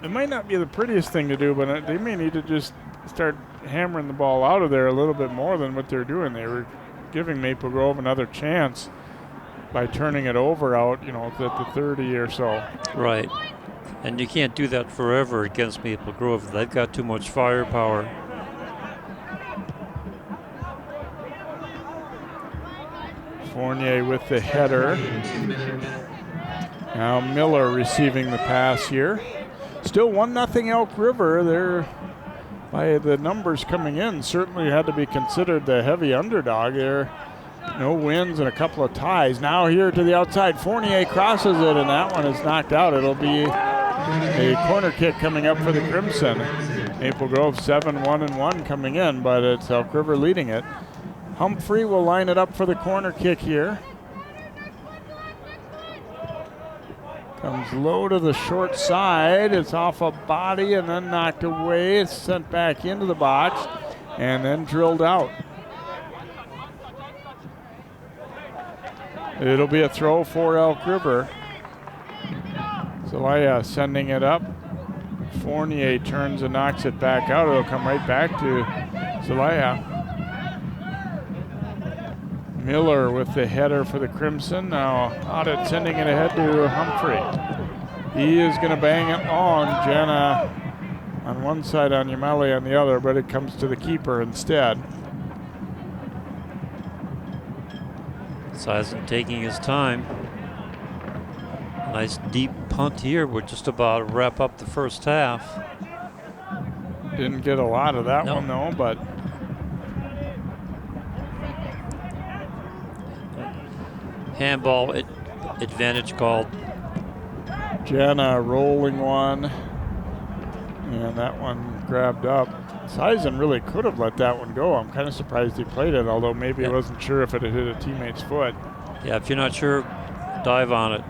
Speaker 1: it might not be the prettiest thing to do, but they may need to just start hammering the ball out of there a little bit more than what they're doing. They were giving Maple Grove another chance by turning it over out, at the 30 or so.
Speaker 2: Right. And you can't do that forever against Maple Grove. They've got too much firepower.
Speaker 1: Fournier with the header. Now Miller receiving the pass here. Still 1-0 Elk River. They're by the numbers coming in, certainly had to be considered the heavy underdog there. No wins and a couple of ties. Now here to the outside, Fournier crosses it, and that one is knocked out. It'll be a corner kick coming up for the Crimson. Maple Grove 7-1-1 coming in, but it's Elk River leading it. Humphrey will line it up for the corner kick here. Comes low to the short side. It's off a body and then knocked away. It's sent back into the box and then drilled out. It'll be a throw for Elk River. Zelaya sending it up. Fournier turns and knocks it back out. It'll come right back to Zelaya. Miller with the header for the Crimson. Now Audit sending it ahead to Humphrey. He is going to bang it long. Jenna on one side, on Yamali on the other, but it comes to the keeper instead.
Speaker 2: Sison taking his time. Nice deep punt here. We're just about to wrap up the first half.
Speaker 1: Didn't get a lot of that one though, but
Speaker 2: handball advantage called.
Speaker 1: Jenna rolling one, and that one grabbed up. Sison really could have let that one go. I'm kind of surprised he played it, although maybe he wasn't sure if it had hit a teammate's foot.
Speaker 2: Yeah, if you're not sure, dive on it.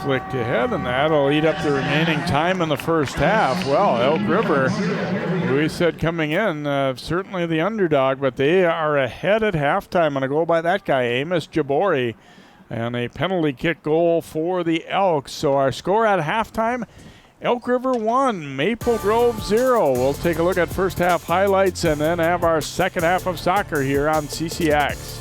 Speaker 1: Flicked ahead, and that'll eat up the remaining time in the first half. Well, Elk River, we said coming in, certainly the underdog, but they are ahead at halftime on a goal by that guy, Amos Jabori, and a penalty kick goal for the Elks. So our score at halftime, Elk River 1, Maple Grove 0. We'll take a look at first half highlights and then have our second half of soccer here on CCX.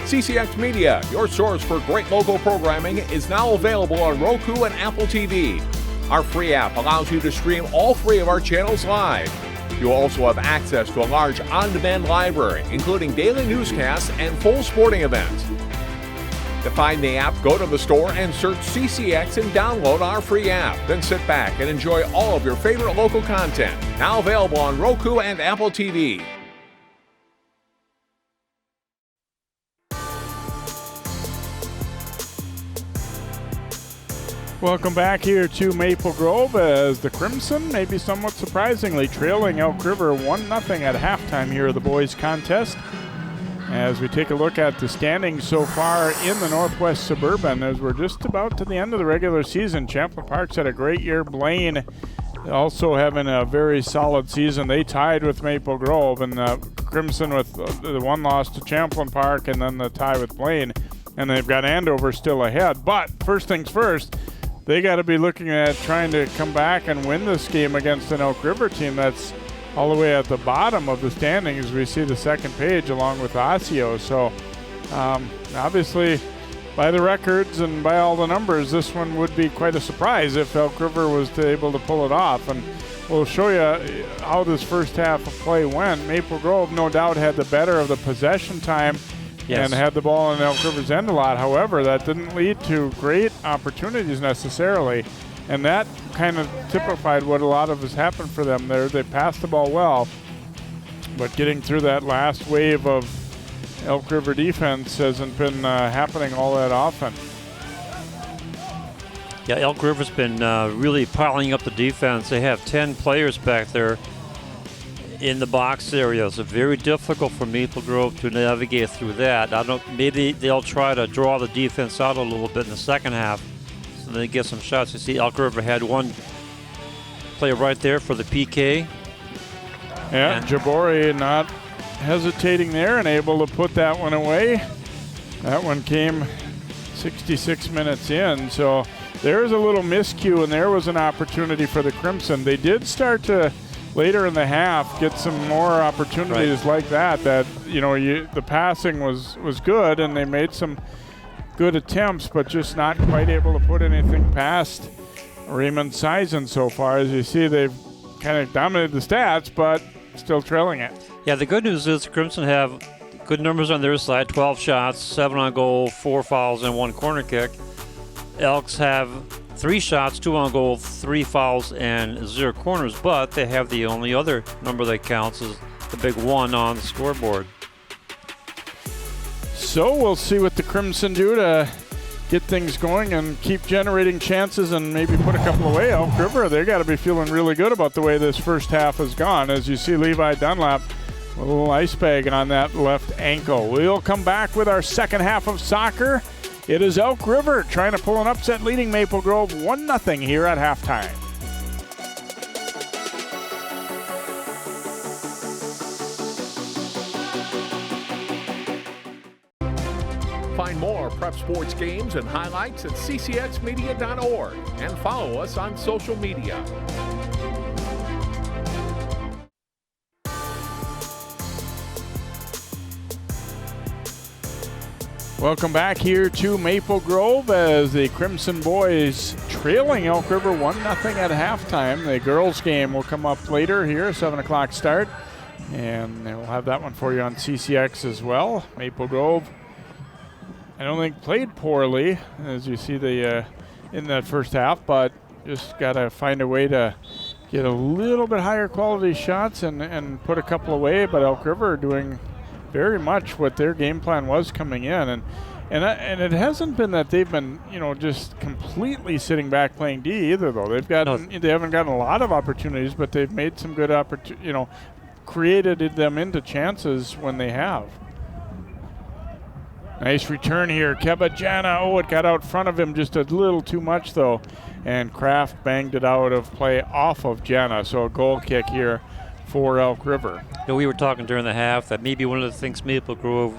Speaker 4: CCX Media, your source for great local programming, is now available on Roku and Apple TV. Our free app allows you to stream all 3 of our channels live. You'll also have access to a large on-demand library, including daily newscasts and full sporting events. To find the app, go to the store and search CCX and download our free app. Then sit back and enjoy all of your favorite local content. Now available on Roku and Apple TV.
Speaker 1: Welcome back here to Maple Grove as the Crimson, maybe somewhat surprisingly, trailing Elk River 1-0 at halftime here of the boys contest. As we take a look at the standings so far in the Northwest Suburban, as we're just about to the end of the regular season. Champlin Park's had a great year. Blaine also having a very solid season. They tied with Maple Grove, and Crimson with the one loss to Champlin Park and then the tie with Blaine. And they've got Andover still ahead. But first things first, they got to be looking at trying to come back and win this game against an Elk River team that's all the way at the bottom of the standings. We see the second page along with Osseo. So obviously by the records and by all the numbers, this one would be quite a surprise if Elk River was able to pull it off. And we'll show you how this first half of play went. Maple Grove no doubt had the better of the possession time. Yes. And had the ball in Elk River's end a lot. However, that didn't lead to great opportunities necessarily. And that kind of typified what a lot of has happened for them there. They passed the ball well, but getting through that last wave of Elk River defense hasn't been happening all that often.
Speaker 2: Yeah, Elk River's been really piling up the defense. They have 10 players back there in the box area. So very difficult for Maple Grove to navigate through that. I don't. Maybe they'll try to draw the defense out a little bit in the second half, so they get some shots. You see, Elk River had one play right there for the PK.
Speaker 1: Yeah, Jabori not hesitating there and able to put that one away. That one came 66 minutes in, so there's a little miscue, and there was an opportunity for the Crimson. They did start to later in the half get some more opportunities like that the passing was good and they made some good attempts, but just not quite able to put anything past Raymond Sison so far. As you see, they've kind of dominated the stats, but still trailing it.
Speaker 2: Yeah, the good news is Crimson have good numbers on their side, 12 shots, 7 on goal, 4 fouls, and 1 corner kick. Elks have 3 shots, 2 on goal, 3 fouls, and 0 corners, but they have the only other number that counts is the big 1 on the scoreboard.
Speaker 1: So we'll see what the Crimson do to get things going and keep generating chances and maybe put a couple away. Elk River, they got to be feeling really good about the way this first half has gone. As you see, Levi Dunlap, a little ice bag on that left ankle. We'll come back with our second half of soccer. It is Elk River trying to pull an upset, leading Maple Grove 1-0 here at halftime.
Speaker 4: Find more prep sports games and highlights at ccxmedia.org and follow us on social media.
Speaker 1: Welcome back here to Maple Grove as the Crimson Boys trailing Elk River 1-0 at halftime. The girls game will come up later here, 7 o'clock start, and we'll have that one for you on CCX as well. Maple Grove, I don't think played poorly, as you see the in that first half, but just got to find a way to get a little bit higher quality shots and put a couple away. But Elk River doing very much what their game plan was coming in, and it hasn't been that they've been just completely sitting back playing D either, though. They haven't gotten a lot of opportunities, but they've made some good created them into chances when they have. Nice return here. Kebajana. Oh, it got out front of him just a little too much, though. And Kraft banged it out of play off of Jana. So a goal kick here for Elk River.
Speaker 2: We were talking during the half that maybe one of the things Maple Grove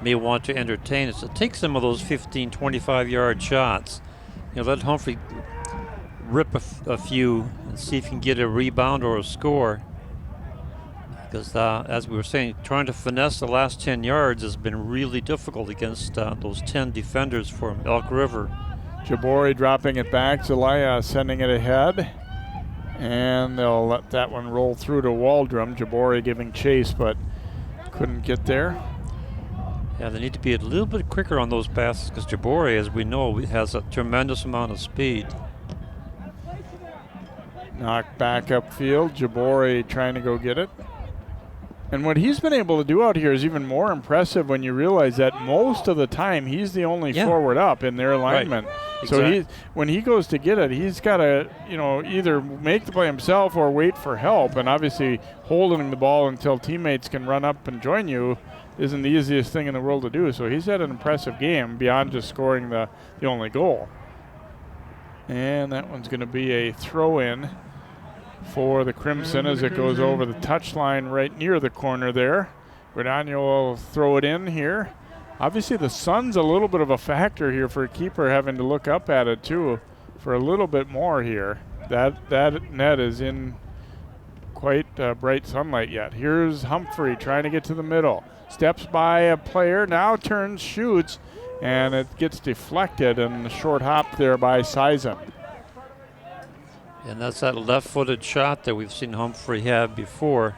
Speaker 2: may want to entertain is to take some of those 15, 25-yard shots. Let Humphrey rip a few and see if he can get a rebound or a score. Because as we were saying, trying to finesse the last 10 yards has been really difficult against those 10 defenders for Elk River.
Speaker 1: Jabori dropping it back. Zelaya sending it ahead. And they'll let that one roll through to Waldrum. Jabori giving chase, but couldn't get there.
Speaker 2: Yeah, they need to be a little bit quicker on those passes because Jabori, as we know, has a tremendous amount of speed.
Speaker 1: Knocked back upfield. Jabori trying to go get it. And what he's been able to do out here is even more impressive when you realize that most of the time he's the only forward up in their alignment.
Speaker 2: Right.
Speaker 1: So
Speaker 2: exactly.
Speaker 1: when he goes to get it, he's got to either make the play himself or wait for help. And obviously holding the ball until teammates can run up and join you isn't the easiest thing in the world to do. So he's had an impressive game beyond just scoring the only goal. And that one's going to be a throw-in for the Crimson as it goes over the touchline right near the corner there. Guadagno will throw it in here. Obviously the sun's a little bit of a factor here for a keeper having to look up at it too for a little bit more here. That net is in quite bright sunlight yet. Here's Humphrey trying to get to the middle. Steps by a player, now turns, shoots, and it gets deflected and the short hop there by Sizen.
Speaker 2: And that's that left-footed shot that we've seen Humphrey have before.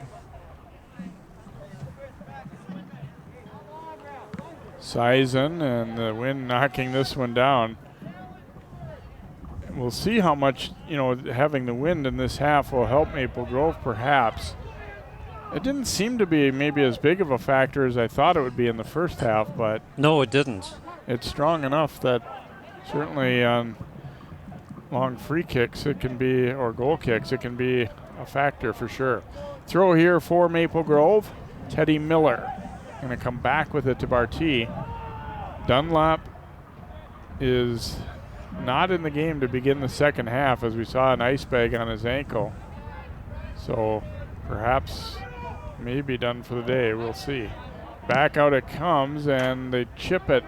Speaker 1: Sizen and the wind knocking this one down. We'll see how much, having the wind in this half will help Maple Grove perhaps. It didn't seem to be maybe as big of a factor as I thought it would be in the first half, but
Speaker 2: no, it didn't.
Speaker 1: It's strong enough that certainly on long free kicks it can be, or goal kicks, it can be a factor for sure. Throw here for Maple Grove. Teddy Miller going to come back with it to Barty. Dunlap is not in the game to begin the second half, as we saw an ice bag on his ankle. So perhaps maybe done for the day. We'll see. Back out it comes, and they chip it.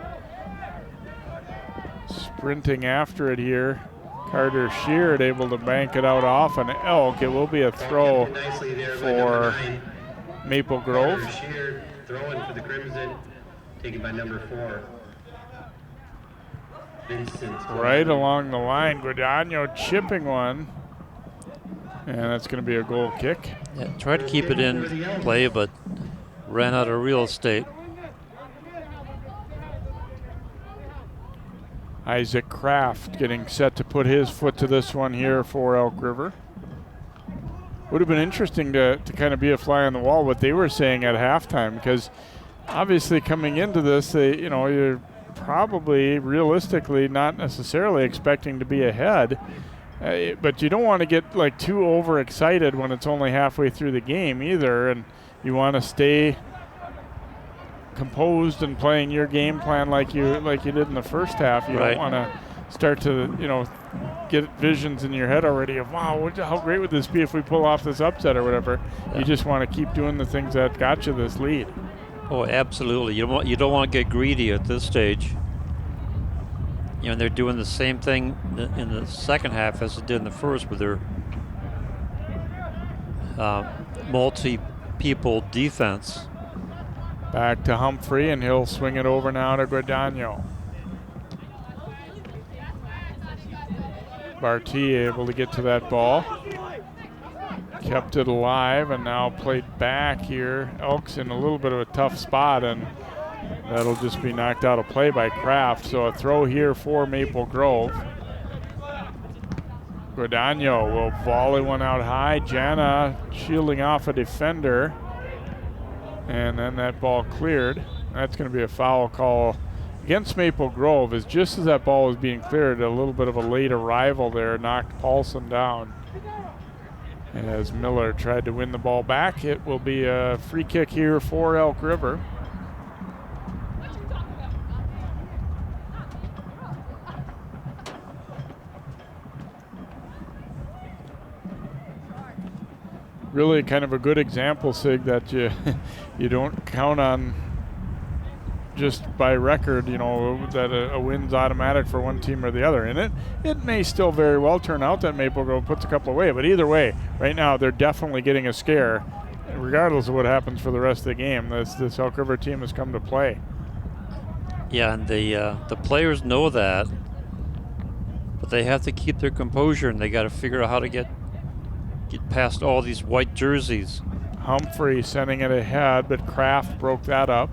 Speaker 1: Sprinting after it here. Carter Sheard able to bank it out off an Elk. It will be a throw for Maple Grove.
Speaker 5: Carter Sheard throwing for the Crimson, taken by number 4. Vincent.
Speaker 1: Right along the line, Guadagno chipping one. And that's going to be a goal kick.
Speaker 2: Yeah, tried to keep it in play, but ran out of real estate.
Speaker 1: Isaac Kraft getting set to put his foot to this one here for Elk River. Would have been interesting to kind of be a fly on the wall what they were saying at halftime, because obviously coming into this, you're probably realistically not necessarily expecting to be ahead, but you don't want to get like too overexcited when it's only halfway through the game either, and you want to stay composed and playing your game plan like you did in the first half. You don't want to start to get visions in your head already of, wow, how great would this be if we pull off this upset or whatever. Yeah. You just want to keep doing the things that got you this lead.
Speaker 2: Oh, absolutely. You don't want to get greedy at this stage. They're doing the same thing in the second half as they did in the first with their multi-people defense.
Speaker 1: Back to Humphrey, and he'll swing it over now to Guadagno. Barty able to get to that ball. Kept it alive and now played back here. Elk's in a little bit of a tough spot, and that'll just be knocked out of play by Kraft. So a throw here for Maple Grove. Guadagno will volley one out high. Jana shielding off a defender. And then that ball cleared. That's going to be a foul call against Maple Grove. As just as that ball was being cleared, a little bit of a late arrival there knocked Paulson down. And as Miller tried to win the ball back, it will be a free kick here for Elk River. Really kind of a good example, Sig, that you don't count on just by record, that a win's automatic for one team or the other. And it may still very well turn out that Maple Grove puts a couple away, but either way, right now they're definitely getting a scare, regardless of what happens for the rest of the game. This Elk River team has come to play.
Speaker 2: Yeah, and the players know that, but they have to keep their composure, and they got to figure out how to get past all these white jerseys.
Speaker 1: Humphrey sending it ahead, but Kraft broke that up.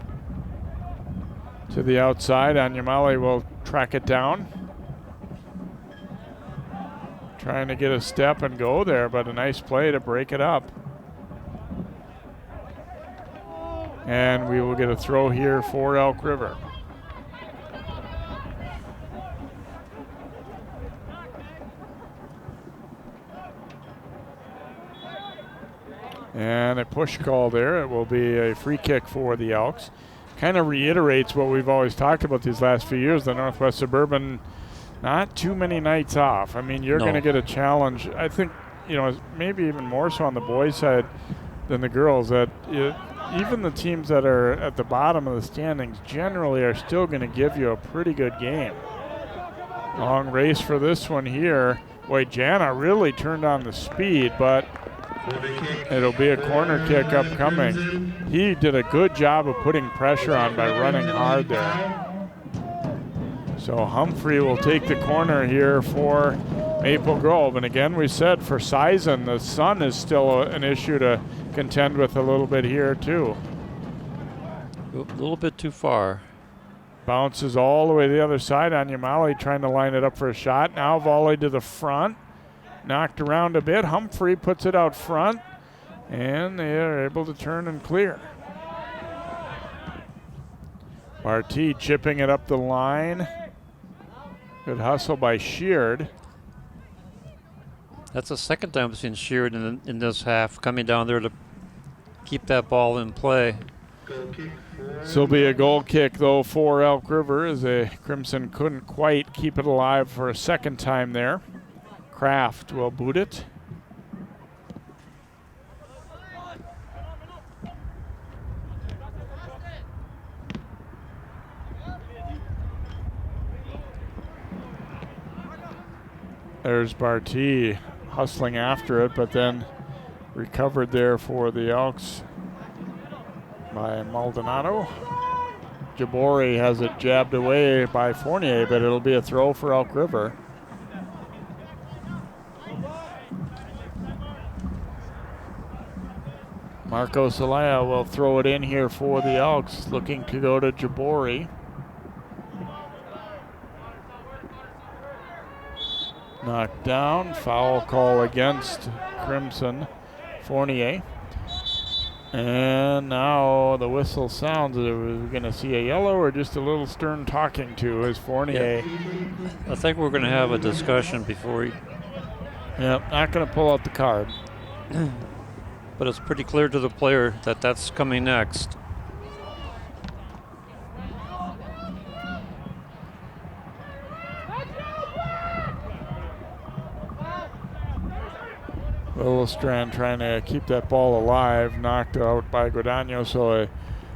Speaker 1: To the outside, Anyamale will track it down. Trying to get a step and go there, but a nice play to break it up. And we will get a throw here for Elk River. And a push call there. It will be a free kick for the Elks. Kind of reiterates what we've always talked about these last few years. The Northwest Suburban, not too many nights off. I mean, you're going to get a challenge. I think, maybe even more so on the boys' side than the girls. That even the teams that are at the bottom of the standings generally are still going to give you a pretty good game. Long race for this one here. Boy, Jana really turned on the speed, but it'll be a corner kick upcoming. He did a good job of putting pressure on by running hard there. So Humphrey will take the corner here for Maple Grove. And again, we said for Sizen, the sun is still an issue to contend with a little bit here too.
Speaker 2: A little bit too far.
Speaker 1: Bounces all the way to the other side. Anyamale trying to line it up for a shot. Now volley to the front. Knocked around a bit. Humphrey puts it out front, and they are able to turn and clear. Barty chipping it up the line. Good hustle by Sheard.
Speaker 2: That's the second time we've seen Sheard in this half, coming down there to keep that ball in play.
Speaker 1: This will be a goal kick, though, for Elk River, as the Crimson couldn't quite keep it alive for a second time there. Kraft will boot it. There's Barty hustling after it, but then recovered there for the Elks by Maldonado. Jabori has it jabbed away by Fournier, but it'll be a throw for Elk River. Marco Salaya will throw it in here for the Elks, looking to go to Jabori. Knocked down. Foul call against Crimson. Fournier. And now the whistle sounds. Are we going to see a yellow or just a little stern talking to as Fournier?
Speaker 2: I think we're going to have a discussion before he.
Speaker 1: Yep, not going to pull out the card.
Speaker 2: But it's pretty clear to the player that that's coming next.
Speaker 1: Lillestrand trying to keep that ball alive, knocked out by Guadagno, so a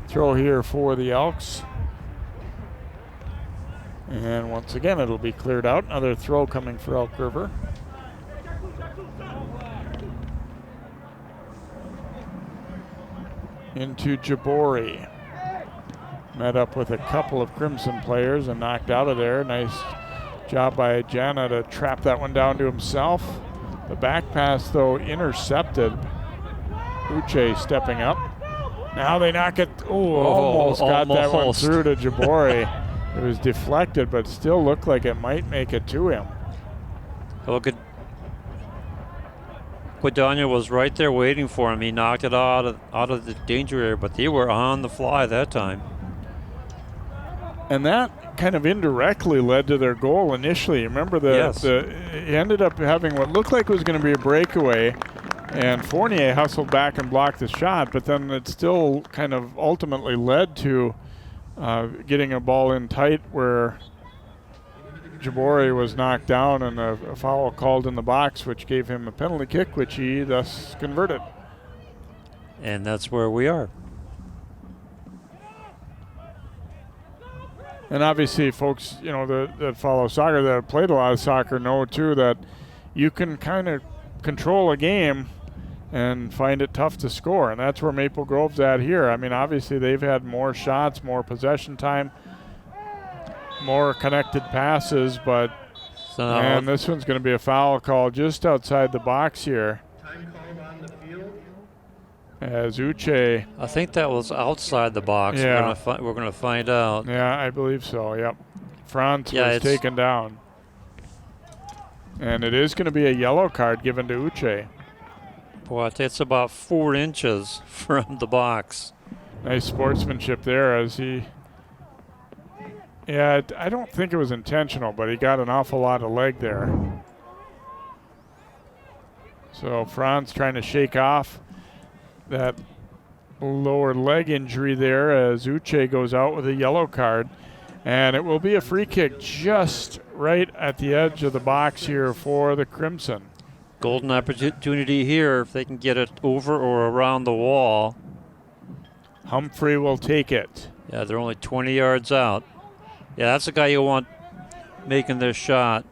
Speaker 1: throw here for the Elks. And once again, it'll be cleared out. Another throw coming for Elk River. Into Jabori. Met up with a couple of Crimson players and knocked out of there. Nice job by Jana to trap that one down to himself. The back pass, though, intercepted. Uche stepping up. Now they knock it. Almost got that one through to Jabori. It was deflected, but still looked like it might make it to him.
Speaker 2: Look at Guadagno was right there waiting for him. He knocked it out of the danger area, but they were on the fly that time.
Speaker 1: And that kind of indirectly led to their goal initially. Remember, he ended up having what looked like was going to be a breakaway, and Fournier hustled back and blocked the shot, but then it still kind of ultimately led to getting a ball in tight where Jabori was knocked down and a foul called in the box, which gave him a penalty kick, which he thus converted.
Speaker 2: And that's where we are.
Speaker 1: And obviously, folks, you know, that follow soccer, that have played a lot of soccer, know too that you can kind of control a game and find it tough to score. And that's where Maple Grove's at here. I mean, obviously, they've had more shots, more possession time, more connected passes, but and this one's going to be a foul call just outside the box here.
Speaker 5: Time called on the field.
Speaker 1: As Uche.
Speaker 2: I think that was outside the box.
Speaker 1: Yeah.
Speaker 2: We're gonna find out.
Speaker 1: Yeah, I believe so. Yep. Franz was taken down. And it is going to be a yellow card given to Uche.
Speaker 2: Boy, it's about 4 inches from the box.
Speaker 1: Nice sportsmanship there as he. Yeah, I don't think it was intentional, but he got an awful lot of leg there. So Franz trying to shake off that lower leg injury there as Uche goes out with a yellow card. And it will be a free kick just right at the edge of the box here for the Crimson.
Speaker 2: Golden opportunity here if they can get it over or around the wall.
Speaker 1: Humphrey will take it.
Speaker 2: Yeah, they're only 20 yards out. Yeah, that's the guy you want making this shot.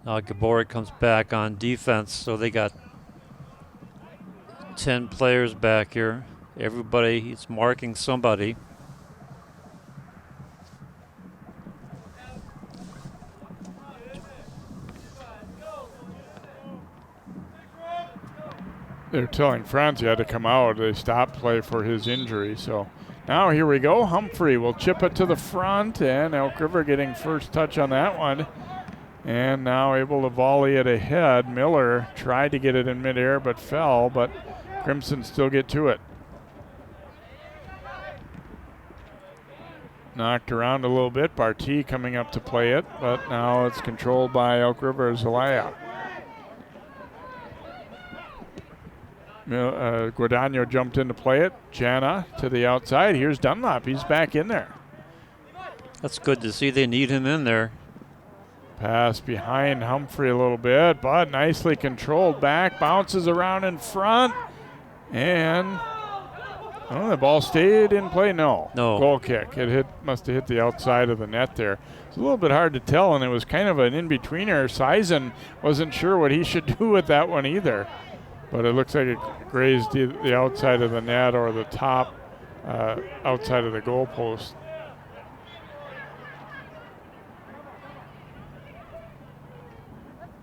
Speaker 2: Now Gabori comes back on defense, so they got 10 players back here. Everybody is marking somebody.
Speaker 1: They're telling Franz he had to come out. They stopped play for his injury. So now here we go. Humphrey will chip it to the front, and Elk River getting first touch on that one. And now able to volley it ahead. Miller tried to get it in midair but fell, but Crimson still get to it. Knocked around a little bit. Barty coming up to play it, but now it's controlled by Elk River Zelaya. Guadagno jumped in to play it. Jana to the outside. Here's Dunlop. He's back in there.
Speaker 2: That's good to see. They need him in there.
Speaker 1: Pass behind Humphrey a little bit, but nicely controlled back. Bounces around in front. And the ball stayed in play. No. Goal kick. It must have hit the outside of the net there. It's a little bit hard to tell, and it was kind of an in-betweener. Sizen wasn't sure what he should do with that one either. But it looks like it grazed the outside of the net or the top outside of the goal post.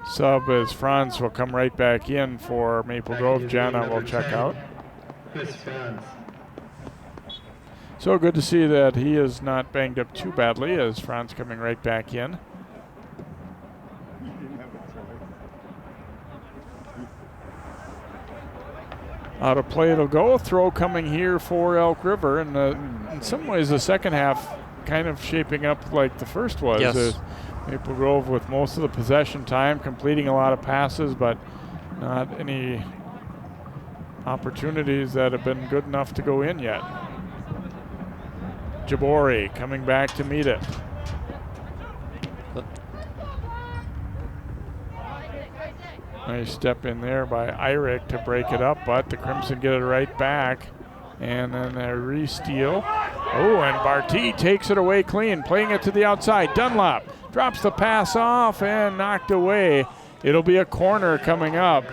Speaker 1: Sub as Franz will come right back in for Maple Grove. Jana will check out.
Speaker 5: Miss Franz.
Speaker 1: So good to see that he is not banged up too badly as Franz coming right back in. Out of play it'll go. Throw coming here for Elk River. And in some ways the second half kind of shaping up like the first was.
Speaker 2: Yes.
Speaker 1: Maple Grove with most of the possession time, completing a lot of passes, but not any opportunities that have been good enough to go in yet. Jabori coming back to meet it. Nice step in there by Irick to break it up, but the Crimson get it right back. And then a re-steal. Oh, and Barty takes it away clean, playing it to the outside. Dunlop drops the pass off and knocked away. It'll be a corner coming up.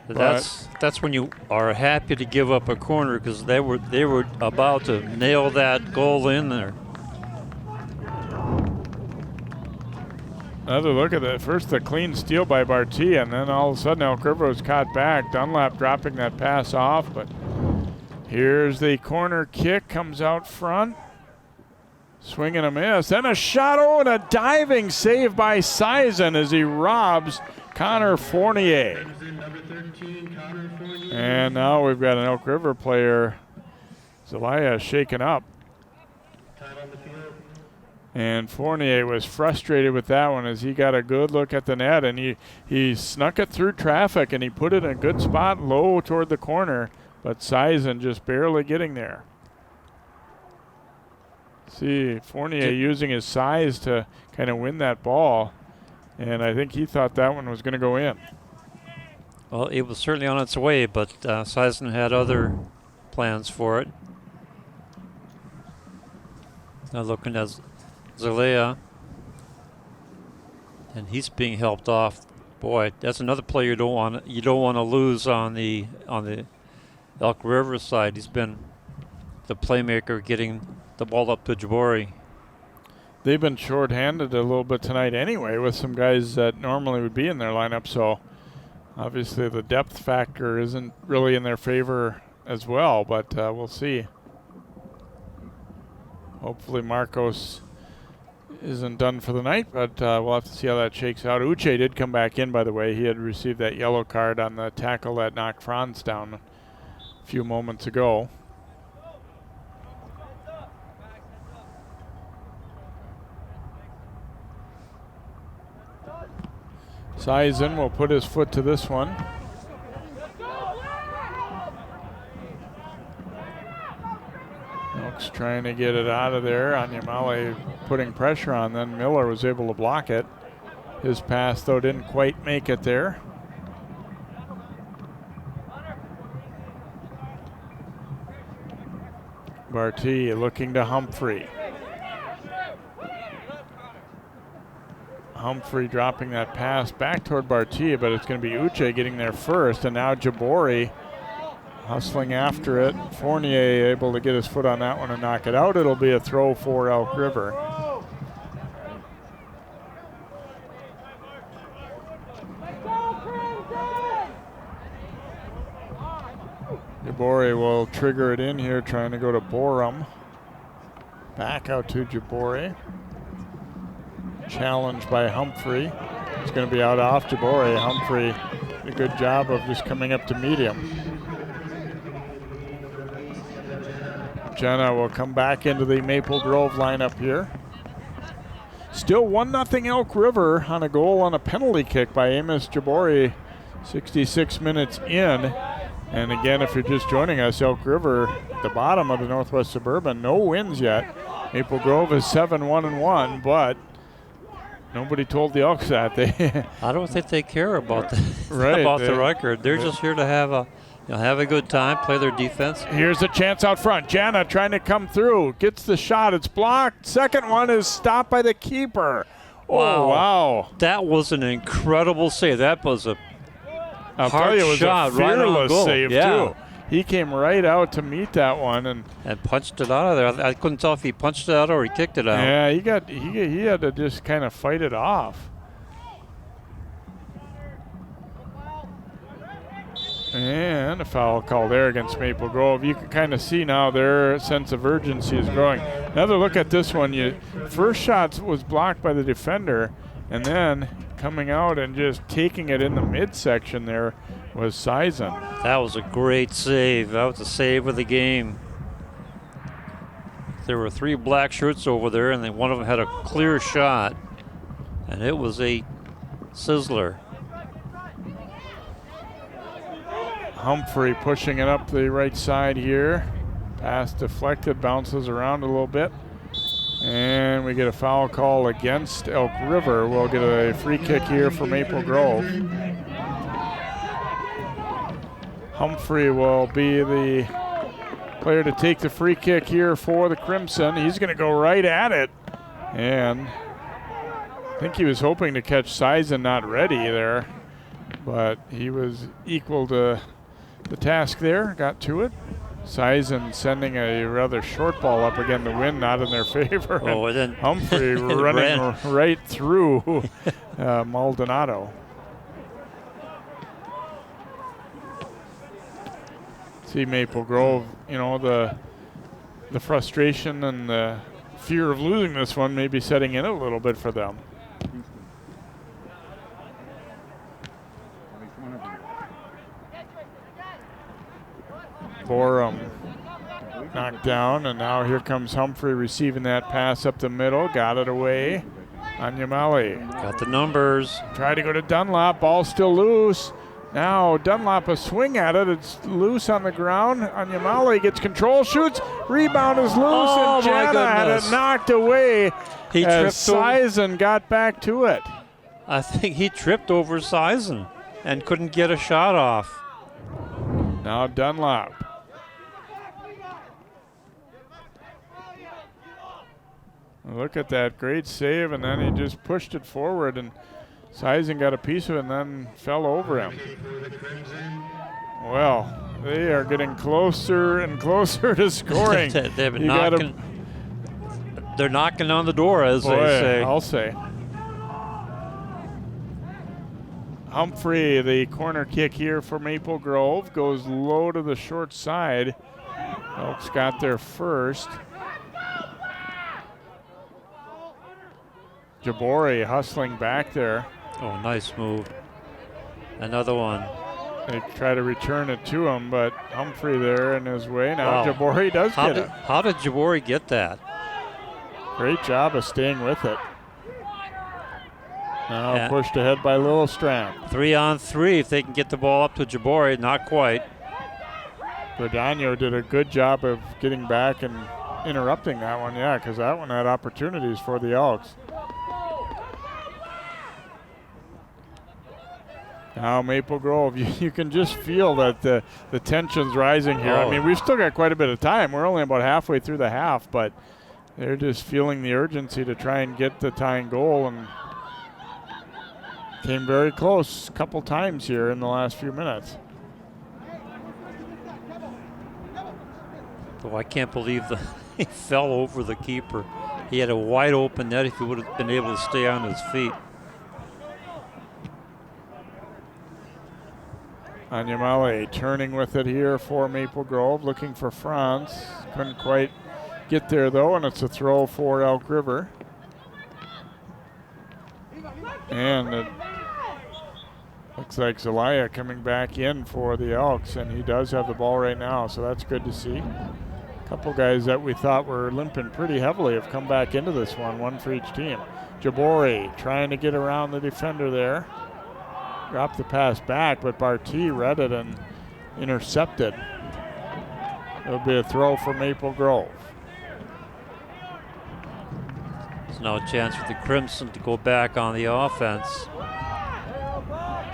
Speaker 2: That's when you are happy to give up a corner, because they were about to nail that goal in there.
Speaker 1: Another look at that. First the clean steal by Barty, and then all of a sudden Elk River was caught back. Dunlap dropping that pass off, but here's the corner kick, comes out front. Swing and a miss, then a shot, and a diving save by Sizen as he robs Connor Fournier. And now we've got an Elk River player, Zelaya, shaken up. And Fournier was frustrated with that one as he got a good look at the net, and he snuck it through traffic and he put it in a good spot low toward the corner, but Sizen just barely getting there. See Fournier using his size to kind of win that ball, and I think he thought that one was going to go in.
Speaker 2: Well, it was certainly on its way, but Sizen had other plans for it. Now looking at Zelaya, and he's being helped off. Boy, that's another player you don't want to lose on the Elk River side. He's been the playmaker, getting the ball up to Jabori.
Speaker 1: They've been shorthanded a little bit tonight anyway, with some guys that normally would be in their lineup, so obviously the depth factor isn't really in their favor as well, but we'll see. Hopefully Marcos isn't done for the night, but we'll have to see how that shakes out. Uche did come back in, by the way. He had received that yellow card on the tackle that knocked Franz down a few moments ago. Sizen will put his foot to this one. Elk's trying to get it out of there. Anyamale putting pressure on, then Miller was able to block it. His pass, though, didn't quite make it there. Barty looking to Humphrey. Humphrey dropping that pass back toward Barty, but it's going to be Uche getting there first, and now Jabori hustling after it. Fournier able to get his foot on that one and knock it out. It'll be a throw for Elk River. Jabori will trigger it in here, trying to go to Borum. Back out to Jabori. Challenged by Humphrey. It's going to be out off Jabori. Humphrey did a good job of just coming up to meet him. Jenna will come back into the Maple Grove lineup here. Still 1-0 Elk River on a goal on a penalty kick by Amos Jabori, 66 minutes in. And again, if you're just joining us, Elk River, the bottom of the Northwest Suburban, no wins yet. Maple Grove is 7-1-1, but nobody told the Elks that.
Speaker 2: I don't think they care about the
Speaker 1: right,
Speaker 2: about the record. They're just here to have a good time, play their defense.
Speaker 1: Here's a chance out front. Jana trying to come through, gets the shot. It's blocked. Second one is stopped by the keeper. Oh, wow.
Speaker 2: That was an incredible save. That was a hard
Speaker 1: it was
Speaker 2: shot,
Speaker 1: a fearless
Speaker 2: right on goal.
Speaker 1: save, too. He came right out to meet that one and
Speaker 2: punched it out of there. I couldn't tell if he punched it out or he kicked it out.
Speaker 1: Yeah, he had to just kind of fight it off. And a foul call there against Maple Grove. You can kind of see now their sense of urgency is growing. Another look at this one. First shot was blocked by the defender, and then coming out and just taking it in the midsection there was Sison.
Speaker 2: That was a great save. That was the save of the game. There were 3 black shirts over there, and then one of them had a clear shot, and it was a sizzler.
Speaker 1: Humphrey pushing it up the right side here. Pass deflected, bounces around a little bit. And we get a foul call against Elk River. We'll get a free kick here for Maple Grove. Humphrey will be the player to take the free kick here for the Crimson. He's going to go right at it. And I think he was hoping to catch Sison not ready there. But he was equal to the task there, got to it. Sison sending a rather short ball up again. The wind not in their favor.
Speaker 2: Oh, and then
Speaker 1: Humphrey running right through Maldonado. See Maple Grove, you know, the frustration and the fear of losing this one may be setting in a little bit for them. Borum knocked down, and now here comes Humphrey receiving that pass up the middle. Got it away. Anyamale.
Speaker 2: Got the numbers.
Speaker 1: Tried to go to Dunlop. Ball still loose. Now Dunlop a swing at it. It's loose on the ground. Anyamale gets control, shoots. Rebound is loose,
Speaker 2: Oh,
Speaker 1: and
Speaker 2: my
Speaker 1: Jana had it
Speaker 2: goodness.
Speaker 1: knocked away
Speaker 2: He
Speaker 1: as
Speaker 2: tripped over.
Speaker 1: Sison got back to it.
Speaker 2: I think he tripped over Sison and couldn't get a shot off.
Speaker 1: Now Dunlop. Look at that great save, and then he just pushed it forward, and Sison got a piece of it and then fell over him. Well, they are getting closer and closer to scoring.
Speaker 2: They're
Speaker 1: You gotta-
Speaker 2: knocking on the door, as
Speaker 1: Boy,
Speaker 2: they say.
Speaker 1: I'll say. Humphrey, the corner kick here for Maple Grove, goes low to the short side. Elks got there first. Jabori hustling back there.
Speaker 2: Oh, nice move. Another one.
Speaker 1: They try to return it to him, but Humphrey there in his way. Now
Speaker 2: Wow.
Speaker 1: Jabori does get it.
Speaker 2: How did Jabori get that?
Speaker 1: Great job of staying with it. Now
Speaker 2: Yeah.
Speaker 1: pushed ahead by Lillestrand.
Speaker 2: 3-on-3 if they can get the ball up to Jabori. Not quite.
Speaker 1: Gordano did a good job of getting back and interrupting that one, yeah, because that one had opportunities for the Elks. Now Maple Grove, you can just feel that the tension's rising here. I
Speaker 2: Oh.
Speaker 1: mean, we've still got quite a bit of time. We're only about halfway through the half, but they're just feeling the urgency to try and get the tying goal, and came very close a couple times here in the last few minutes.
Speaker 2: Oh, I can't believe he fell over the keeper. He had a wide open net if he would have been able to stay on his feet.
Speaker 1: Anyamale turning with it here for Maple Grove, looking for Franz. Couldn't quite get there though, and it's a throw for Elk River. And it looks like Zelaya coming back in for the Elks, and he does have the ball right now, so that's good to see. A couple guys that we thought were limping pretty heavily have come back into this one for each team. Jabori trying to get around the defender there. Dropped the pass back, but Barty read it and intercepted. It'll be a throw for Maple Grove.
Speaker 2: There's now a chance for the Crimson to go back on the offense.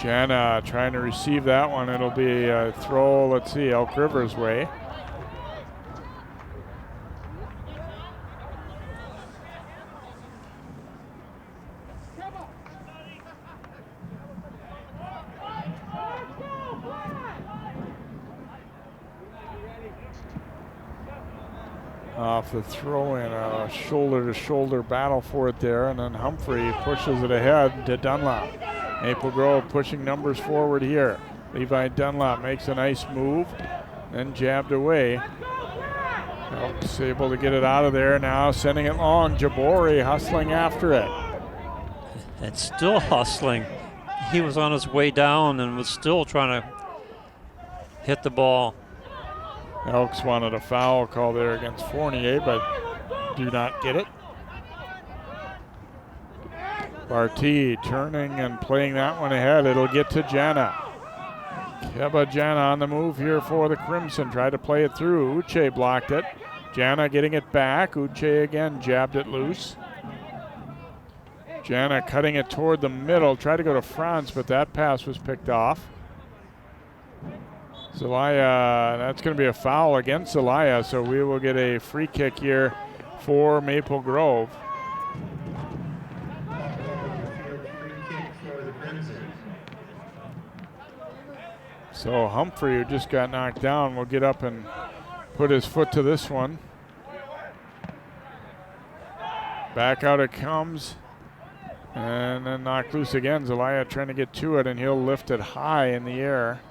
Speaker 1: Jana trying to receive that one. It'll be a throw, let's see, Elk River's way. Off the throw in, a shoulder-to-shoulder battle for it there, and then Humphrey pushes it ahead to Dunlop. Maple Grove pushing numbers forward here. Levi Dunlop makes a nice move, then jabbed away. Elks able to get it out of there now, sending it long. Jabori hustling after it.
Speaker 2: And still hustling. He was on his way down and was still trying to hit the ball.
Speaker 1: Elks wanted a foul call there against Fournier, but do not get it. Barty turning and playing that one ahead. It'll get to Jana. Keba Jana on the move here for the Crimson. Tried to play it through. Uche blocked it. Jana getting it back. Uche again jabbed it loose. Jana cutting it toward the middle. Tried to go to Franz, but that pass was picked off. Zelaya, that's going to be a foul against Zelaya, so we will get a free kick here for Maple Grove. So Humphrey, who just got knocked down, will get up and put his foot to this one. Back out it comes. And then knocked loose again. Zelaya trying to get to it, and he'll lift it high in the air.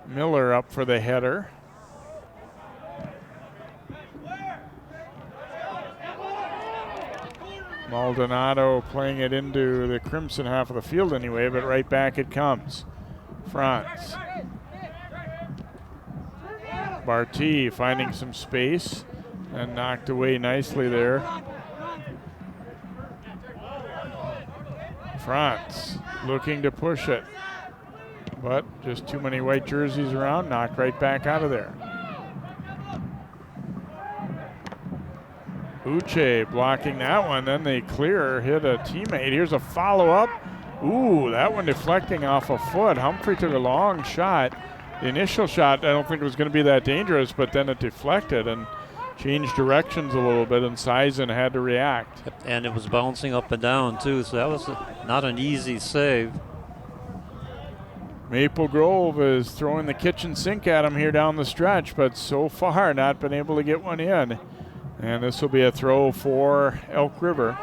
Speaker 1: Miller up for the header. Maldonado playing it into the Crimson half of the field anyway, but right back it comes. Franz. Barty finding some space and knocked away nicely there. Franz looking to push it, but just too many white jerseys around, knocked right back out of there. Uche blocking that one, then they clear, hit a teammate. Here's a follow-up. Ooh, that one deflecting off a foot. Humphrey took a long shot. The initial shot, I don't think it was going to be that dangerous, but then it deflected and changed directions a little bit, and Sison had to react.
Speaker 2: And it was bouncing up and down, too, so that was not an easy save.
Speaker 1: Maple Grove is throwing the kitchen sink at him here down the stretch, but so far not been able to get one in. And this will be a throw for Elk River.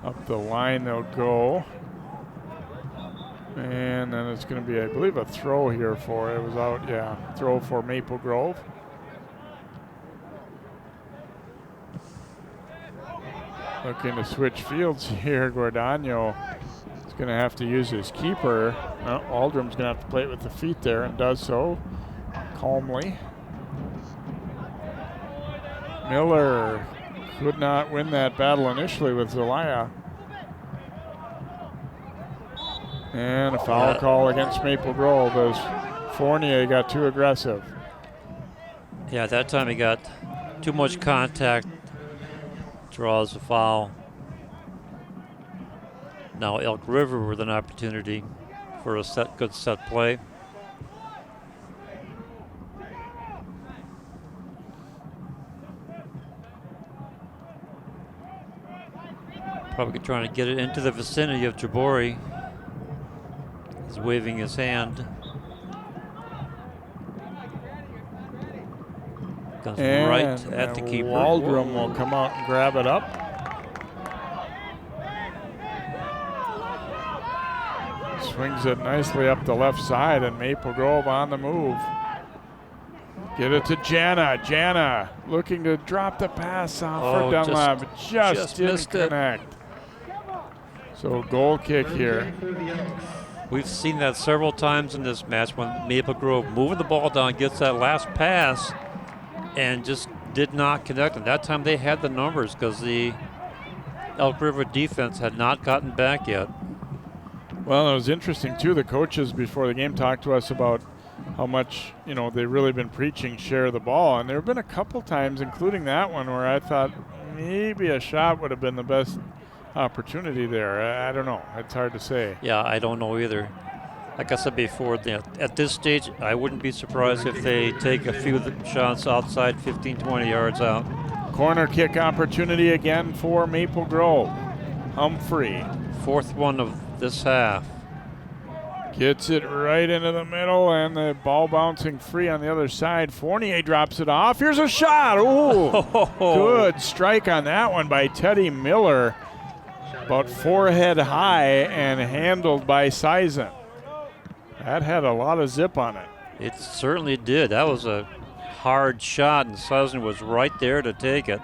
Speaker 1: Up the line they'll go. And then it's going to be, I believe, a throw here for, it was out, yeah, throw for Maple Grove. Looking to switch fields here. Guardano is going to have to use his keeper. Aldrum's going to have to play it with the feet there, and does so calmly. Miller could not win that battle initially with Zelaya. And a foul call against Maple Grove as Fournier got too aggressive.
Speaker 2: Yeah, that time he got too much contact, draws a foul. Now Elk River with an opportunity for a good set play. Probably trying to get it into the vicinity of Jabori. He's waving his hand. Comes right at the keeper.
Speaker 1: Waldrum will come out and grab it up. Swings it nicely up the left side, and Maple Grove on the move. Get it to Jana. Jana looking to drop the pass off for Dunlap. Just didn't connect. So goal kick here.
Speaker 2: We've seen that several times in this match when Maple Grove moving the ball down, gets that last pass, and just did not connect. And that time they had the numbers because the Elk River defense had not gotten back yet.
Speaker 1: Well, it was interesting, too. The coaches before the game talked to us about how much, they've really been preaching share the ball. And there have been a couple times, including that one, where I thought maybe a shot would have been the best opportunity there. I don't know. It's hard to say.
Speaker 2: Yeah, I don't know either. Like I said before, at this stage, I wouldn't be surprised if they take a few shots outside 15, 20 yards out.
Speaker 1: Corner kick opportunity again for Maple Grove. Humphrey.
Speaker 2: Fourth one of this half.
Speaker 1: Gets it right into the middle, and the ball bouncing free on the other side. Fournier drops it off. Here's a shot. Ooh, good strike on that one by Teddy Miller. About forehead high and handled by Sison. That had a lot of zip on it.
Speaker 2: It certainly did. That was a hard shot, and Sison was right there to take it.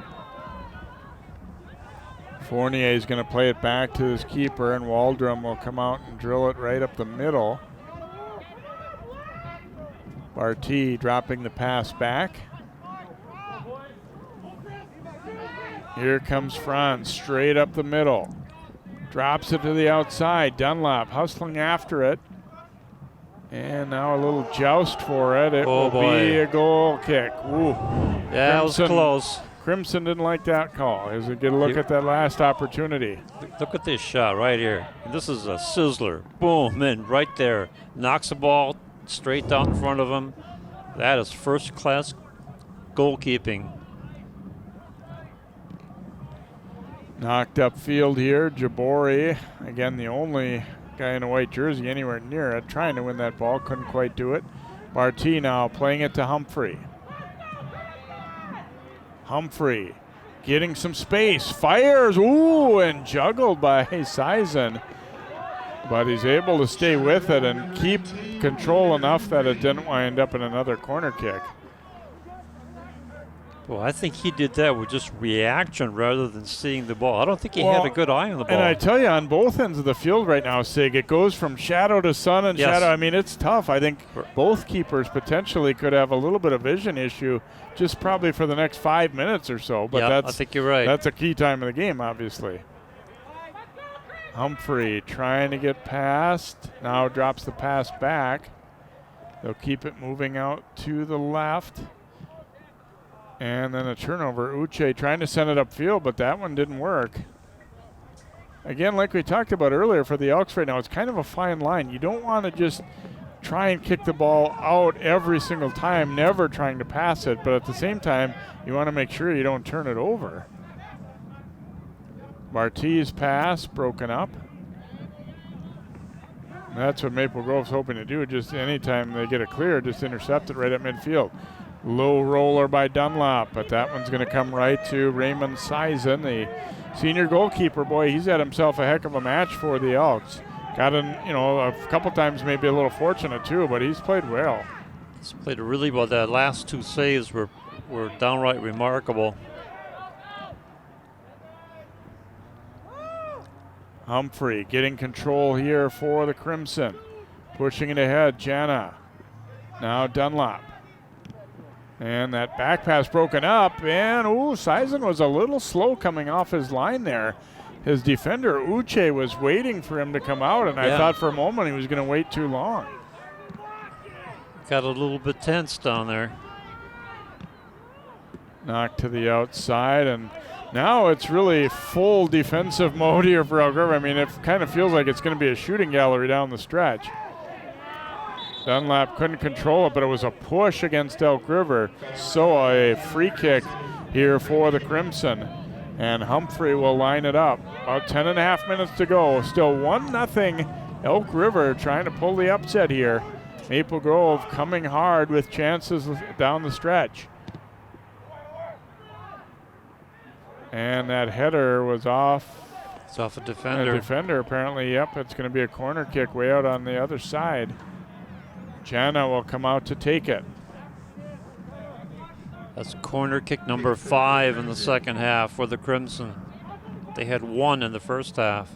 Speaker 1: Fournier is going to play it back to his keeper, and Waldrum will come out and drill it right up the middle. Barty dropping the pass back. Here comes Franz, straight up the middle. Drops it to the outside. Dunlap hustling after it. And now a little joust for it. It will be a goal kick. Woo.
Speaker 2: Yeah, that was close.
Speaker 1: Crimson didn't like that call. As we get a look at that last opportunity.
Speaker 2: Look at this shot right here. This is a sizzler. Boom, and right there. Knocks the ball straight down in front of him. That is first-class goalkeeping.
Speaker 1: Knocked upfield here. Jabori, again, the only guy in a white jersey anywhere near it, trying to win that ball. Couldn't quite do it. Barty now playing it to Humphrey. Humphrey getting some space, fires, ooh, and juggled by Sison. But he's able to stay with it and keep control enough that it didn't wind up in another corner kick.
Speaker 2: Well, I think he did that with just reaction rather than seeing the ball. I don't think he had a good eye on the ball.
Speaker 1: And I tell you, on both ends of the field right now, Sig, it goes from shadow to sun and shadow. I mean, it's tough. I think both keepers potentially could have a little bit of vision issue just probably for the next 5 minutes or so. But
Speaker 2: I think you're right.
Speaker 1: That's a key time of the game, obviously. Humphrey trying to get past. Now drops the pass back. They'll keep it moving out to the left. And then a turnover. Uche trying to send it upfield, but that one didn't work. Again, like we talked about earlier for the Elks right now, it's kind of a fine line. You don't want to just try and kick the ball out every single time, never trying to pass it, but at the same time, you want to make sure you don't turn it over. Barty's pass broken up. And that's what Maple Grove's hoping to do. Just anytime they get it clear, just intercept it right at midfield. Low roller by Dunlop, but that one's going to come right to Raymond Sison, the senior goalkeeper. Boy, he's had himself a heck of a match for the Elks. Got in, a couple times maybe a little fortunate too, but he's played well.
Speaker 2: He's played really well. That last two saves were downright remarkable.
Speaker 1: Humphrey getting control here for the Crimson. Pushing it ahead, Jana. Now Dunlop. And that back pass broken up, and Sison was a little slow coming off his line there. His defender, Uche, was waiting for him to come out, and I thought for a moment he was going to wait too long.
Speaker 2: Got a little bit tense down there.
Speaker 1: Knocked to the outside, and now it's really full defensive mode here for Elk River. I mean, it kind of feels like it's going to be a shooting gallery down the stretch. Dunlap couldn't control it, but it was a push against Elk River. So a free kick here for the Crimson. And Humphrey will line it up. About 10.5 minutes to go. Still 1-0 Elk River trying to pull the upset here. Maple Grove coming hard with chances down the stretch. And that header was off.
Speaker 2: It's off a defender.
Speaker 1: A defender apparently, yep. It's going to be a corner kick way out on the other side. Jana will come out to take it.
Speaker 2: That's corner kick number 5 in the second half for the Crimson. They had 1 in the first half.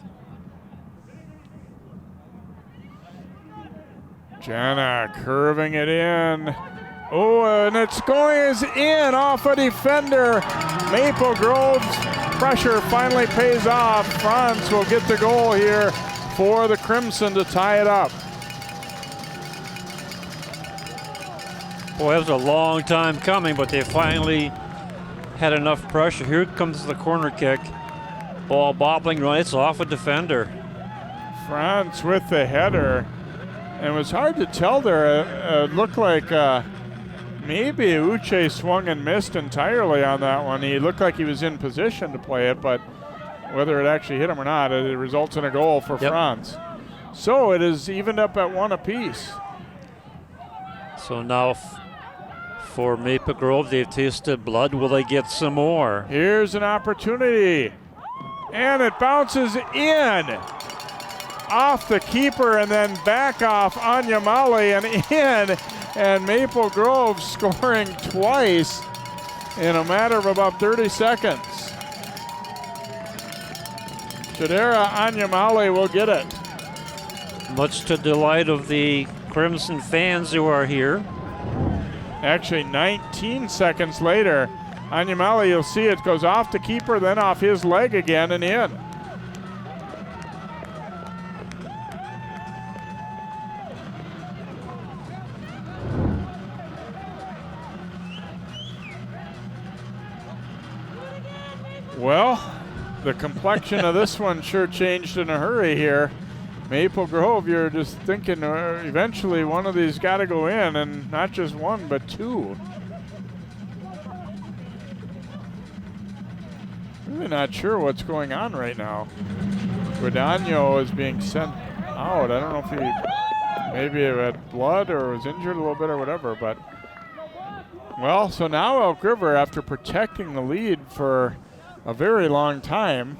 Speaker 1: Jana curving it in. Oh, and it's in off a defender. Maple Grove's pressure finally pays off. Franz will get the goal here for the Crimson to tie it up.
Speaker 2: Boy, it was a long time coming, but they finally had enough pressure. Here comes the corner kick. Ball bobbling right, it's off a defender.
Speaker 1: Franz with the header. And it was hard to tell there. It looked like maybe Uche swung and missed entirely on that one. He looked like he was in position to play it, but whether it actually hit him or not, it results in a goal for Franz. So it is evened up at 1 apiece.
Speaker 2: So now for Maple Grove, they've tasted blood. Will they get some more?
Speaker 1: Here's an opportunity. And it bounces in off the keeper and then back off Anyamale and in. And Maple Grove scoring twice in a matter of about 30 seconds. Shadera Anyamale will get it.
Speaker 2: Much to delight of the Crimson fans who are here.
Speaker 1: Actually, 19 seconds later, Anyamale, you'll see it goes off the keeper, then off his leg again and in. Well, the complexion of this one sure changed in a hurry here. Maple Grove, you're just thinking eventually one of these got to go in, and not just one, but two. Really not sure what's going on right now. Guadagno is being sent out. I don't know if he maybe had blood or was injured a little bit or whatever, but well, so now Elk River, after protecting the lead for a very long time,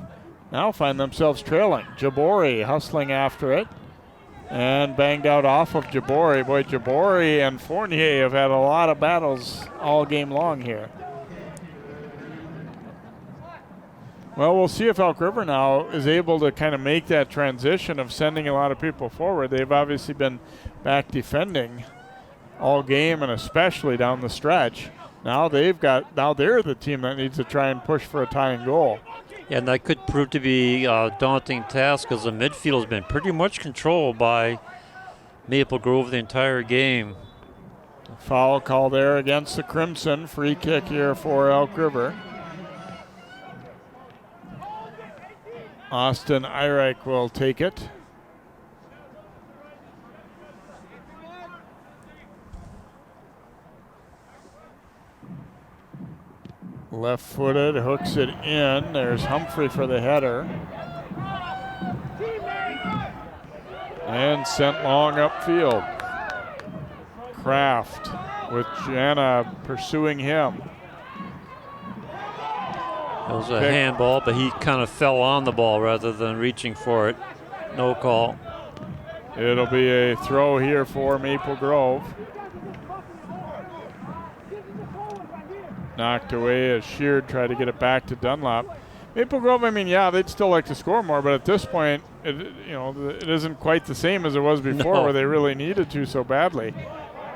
Speaker 1: now find themselves trailing. Jabori hustling after it and banged out off of Jabori. Boy, Jabori and Fournier have had a lot of battles all game long here. Well, we'll see if Elk River now is able to kind of make that transition of sending a lot of people forward. They've obviously been back defending all game and especially down the stretch. Now they're the team that needs to try and push for a tying goal.
Speaker 2: Yeah, and that could prove to be a daunting task because the midfield has been pretty much controlled by Maple Grove the entire game.
Speaker 1: Foul call there against the Crimson. Free kick here for Elk River. Austin Eireich will take it. Left-footed, hooks it in. There's Humphrey for the header. And sent long upfield. Kraft with Jana pursuing him.
Speaker 2: It was a handball, but he kind of fell on the ball rather than reaching for it. No call.
Speaker 1: It'll be a throw here for Maple Grove. Knocked away as Sheard tried to get it back to Dunlop. Maple Grove, I mean, yeah, they'd still like to score more, but at this point, it isn't quite the same as it was before where they really needed to so badly.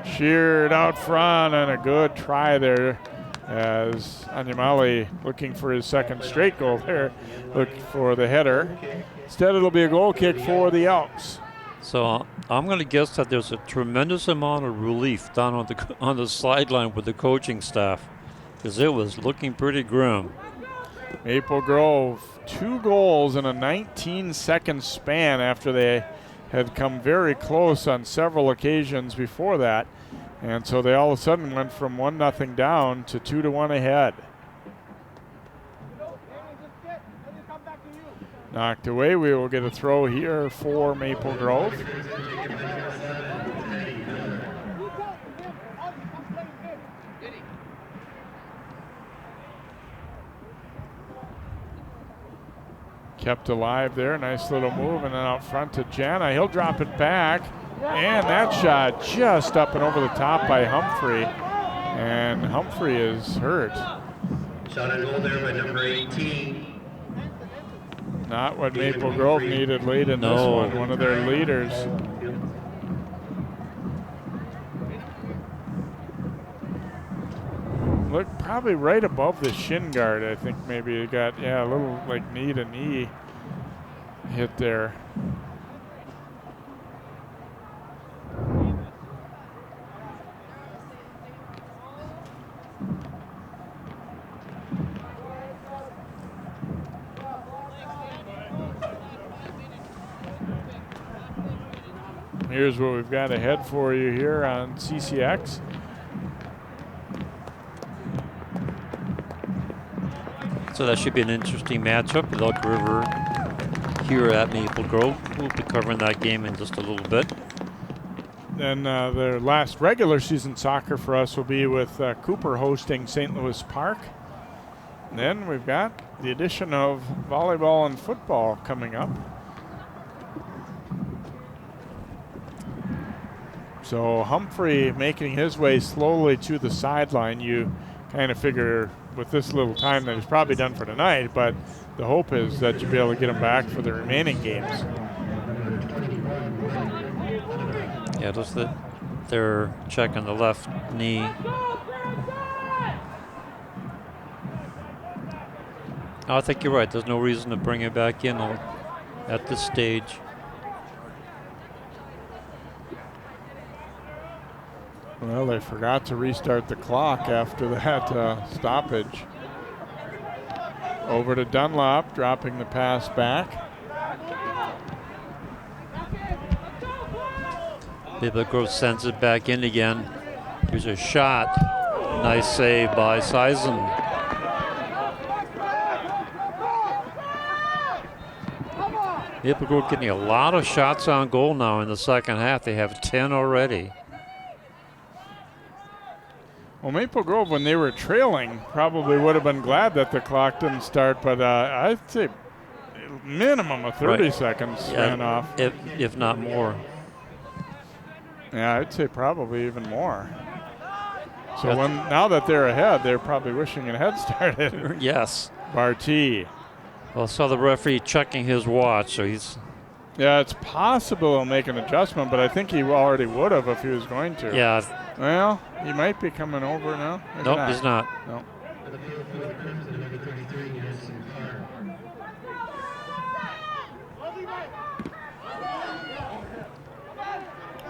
Speaker 1: Sheard out front and a good try there as Anyamale looking for his second straight goal there, looking for the header. Instead, it'll be a goal kick for the Elks.
Speaker 2: So I'm going to guess that there's a tremendous amount of relief down on the sideline with the coaching staff because it was looking pretty grim.
Speaker 1: Maple Grove, 2 goals in a 19-second span after they had come very close on several occasions before that. And so they all of a sudden went from 1-0 down to 2-1 ahead. Knocked away. We will get a throw here for Maple Grove. Kept alive there. Nice little move. And then out front to Jana. He'll drop it back. And that shot just up and over the top by Humphrey. And Humphrey is hurt.
Speaker 5: Shot on goal there by number 18.
Speaker 1: Not what Maple Grove needed late in this one of their leaders. Look, probably right above the shin guard. I think maybe it got, a little like knee to knee hit there. Here's what we've got ahead for you here on CCX.
Speaker 2: So that should be an interesting matchup with Elk River here at Maple Grove. We'll be covering that game in just a little bit.
Speaker 1: Then their last regular season soccer for us will be with Cooper hosting St. Louis Park. And then we've got the addition of volleyball and football coming up. So Humphrey making his way slowly to the sideline. You kind of figure with this little time that he's probably done for tonight, but the hope is that you'll be able to get him back for the remaining games.
Speaker 2: Yeah, just that they're checking the left knee. I think you're right. There's no reason to bring it back in at this stage.
Speaker 1: Well, they forgot to restart the clock after that stoppage. Over to Dunlop, dropping the pass back.
Speaker 2: Maple Grove sends it back in again. Here's a shot. Nice save by Sison. Maple Grove getting a lot of shots on goal now in the second half. They have 10 already.
Speaker 1: Well, Maple Grove, when they were trailing, probably would have been glad that the clock didn't start, but I'd say minimum of 30 seconds ran off.
Speaker 2: If not more.
Speaker 1: Yeah, I'd say probably even more. So now that they're ahead, they're probably wishing it had started.
Speaker 2: Yes.
Speaker 1: Barty.
Speaker 2: Well, I saw the referee checking his watch, so he's...
Speaker 1: Yeah, it's possible he'll make an adjustment, but I think he already would have if he was going to.
Speaker 2: Yeah.
Speaker 1: Well, he might be coming over now.
Speaker 2: Nope, he's not.
Speaker 1: No.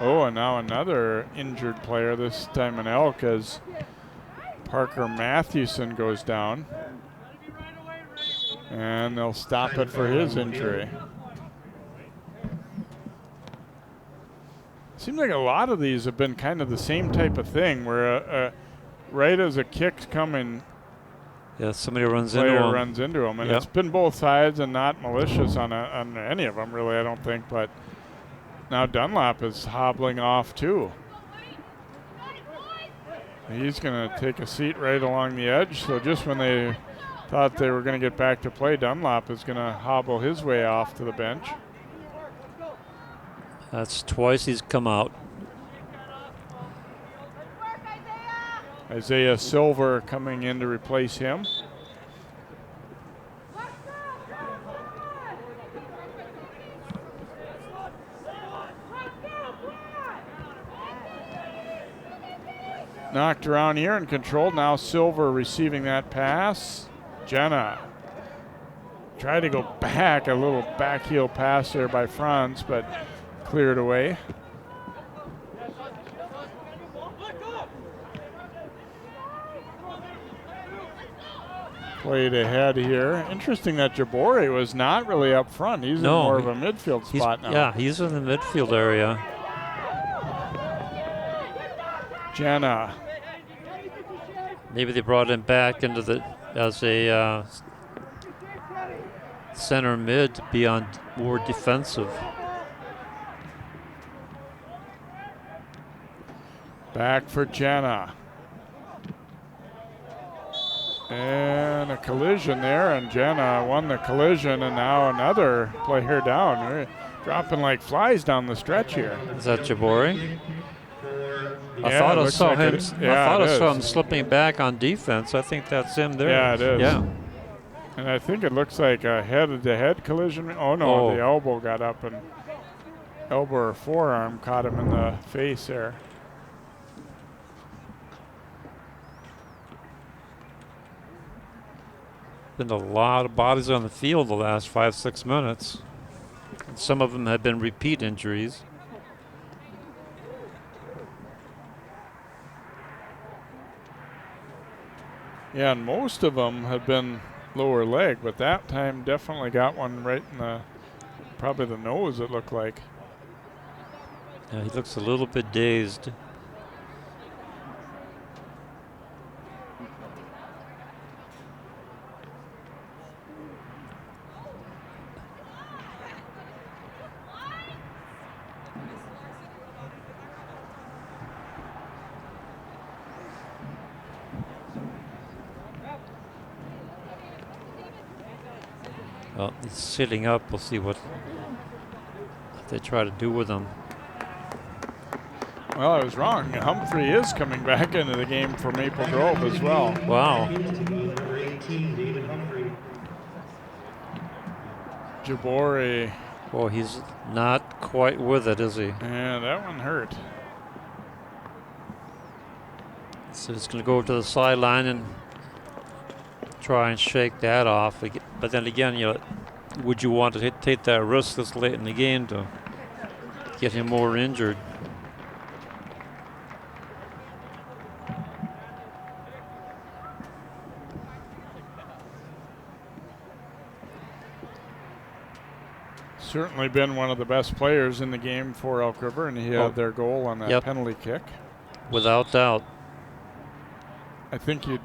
Speaker 1: Oh, and now another injured player, this time in Elk, as Parker Mathewson goes down. And they'll stop it for his injury. Seems like a lot of these have been kind of the same type of thing, where right as a kick's coming,
Speaker 2: somebody runs
Speaker 1: into him, and it's been both sides and not malicious on any of them, really. I don't think, but now Dunlop is hobbling off too. He's going to take a seat right along the edge. So just when they thought they were going to get back to play, Dunlop is going to hobble his way off to the bench.
Speaker 2: That's twice he's come out.
Speaker 1: Isaiah Silver coming in to replace him. Knocked around here and controlled. Now Silver receiving that pass. Jenna tried to go back, a little back heel pass there by Franz, but cleared away. Played ahead here. Interesting that Jabori was not really up front. He's in more of a midfield spot now.
Speaker 2: Yeah, he's in the midfield area.
Speaker 1: Jenna.
Speaker 2: Maybe they brought him back into as a center mid to be on more defensive.
Speaker 1: Back for Jenna. And a collision there, and Jenna won the collision, and now another player down. We're dropping like flies down the stretch here.
Speaker 2: Is that Jabori?
Speaker 1: Yeah,
Speaker 2: I thought I saw him.
Speaker 1: Yeah,
Speaker 2: I saw him slipping back on defense. I think that's him there.
Speaker 1: Yeah, it is.
Speaker 2: Yeah.
Speaker 1: And I think it looks like a head-to-head collision. Oh no, the elbow got up, and elbow or forearm caught him in the face there.
Speaker 2: Been a lot of bodies on the field the last 5-6 minutes. And some of them have been repeat injuries.
Speaker 1: Yeah, and most of them have been lower leg, but that time definitely got one right in probably the nose, it looked like.
Speaker 2: Yeah, he looks a little bit dazed. Well, he's sitting up. We'll see what they try to do with him.
Speaker 1: Well, I was wrong. Humphrey is coming back into the game for Maple Grove as well.
Speaker 2: Wow.
Speaker 5: Number 18, David Humphrey.
Speaker 1: Jabori.
Speaker 2: Well, he's not quite with it, is he?
Speaker 1: Yeah, that one hurt.
Speaker 2: So he's going to go to the sideline and try and shake that off. But then again, you know, would you want to take that risk this late in the game to get him more injured?
Speaker 1: Certainly been one of the best players in the game for Elk River, and he had their goal on that penalty kick.
Speaker 2: Without doubt.
Speaker 1: I think you'd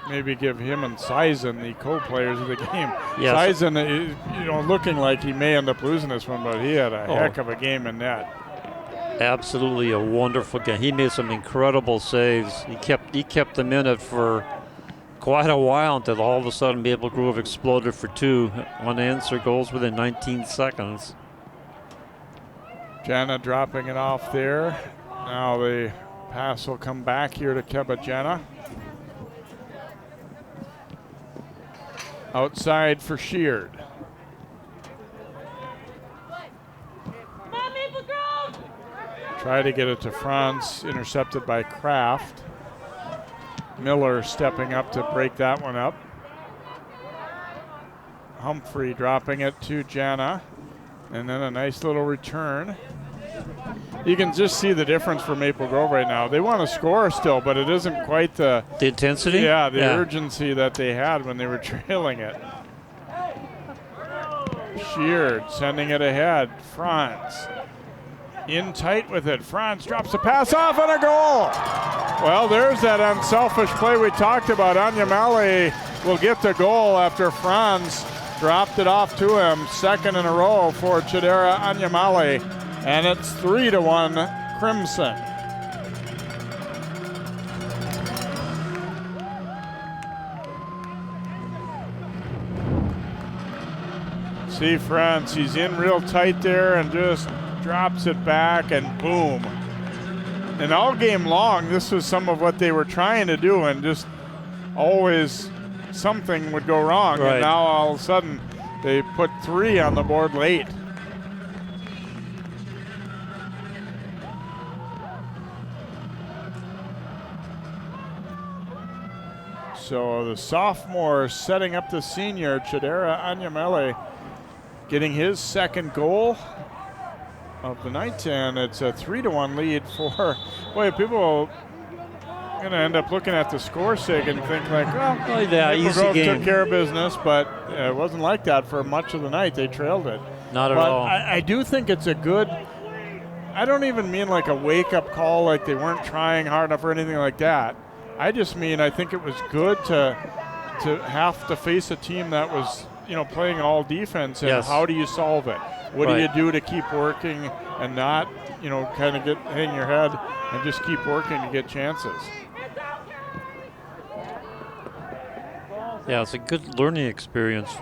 Speaker 1: maybe give him and Sizen the co-players of the game.
Speaker 2: Yes.
Speaker 1: Sizen, you know, looking like he may end up losing this one, but he had a heck of a game in net.
Speaker 2: Absolutely a wonderful game. He made some incredible saves. He kept them in it for quite a while until all of a sudden Maple Grove exploded for 2 unanswered goals within 19 seconds.
Speaker 1: Jana dropping it off there. Now the pass will come back here to Kebajena. Outside for Sheard. Try to get it to Franz, intercepted by Kraft. Miller stepping up to break that one up. Humphrey dropping it to Jana. And then a nice little return. You can just see the difference for Maple Grove right now. They want to score still, but it isn't quite the
Speaker 2: intensity?
Speaker 1: Yeah, the urgency that they had when they were trailing it. Sheard sending it ahead. Franz in tight with it. Franz drops the pass off and a goal. Well, there's that unselfish play we talked about. Anyamale will get the goal after Franz dropped it off to him. Second in a row for Chidera Anyamale. And it's 3-1 Crimson. See Franz, he's in real tight there and just drops it back and boom. And all game long, this was some of what they were trying to do, and just always something would go wrong.
Speaker 2: Right.
Speaker 1: And now all of a sudden they put 3 on the board late. So the sophomore setting up the senior, Chidera Anyamale, getting his second goal of the night, and it's a 3-1 lead for, boy, people are going to end up looking at the score sig and think like, well,
Speaker 2: easy
Speaker 1: Grove
Speaker 2: game.
Speaker 1: took care of business, but it wasn't like that for much of the night. They trailed it.
Speaker 2: Not at
Speaker 1: but
Speaker 2: all.
Speaker 1: I do think it's a good, I don't even mean like a wake-up call, like they weren't trying hard enough or anything like that. I just mean I think it was good to have to face a team that was, you know, playing all defense, and how do you solve it? What do you do to keep working and not, you know, kind of hang your head and just keep working to get chances?
Speaker 2: Yeah, it's a good learning experience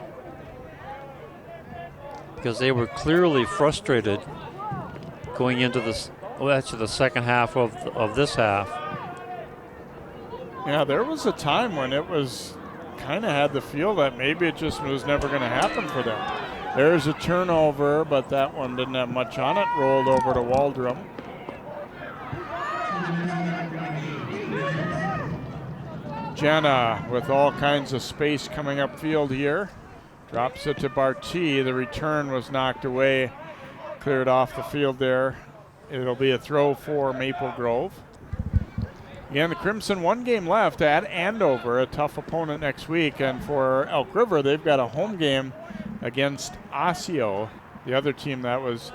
Speaker 2: because they were clearly frustrated going into this, well, actually the second half of this half.
Speaker 1: Yeah, there was a time when it was kind of had the feel that maybe it just was never going to happen for them. There's a turnover, but that one didn't have much on it. Rolled over to Waldrum. Jenna with all kinds of space coming upfield here. Drops it to Barty. The return was knocked away. Cleared off the field there. It'll be a throw for Maple Grove. Again, the Crimson 1 game left at Andover, a tough opponent next week. And for Elk River, they've got a home game against Osseo, the other team that was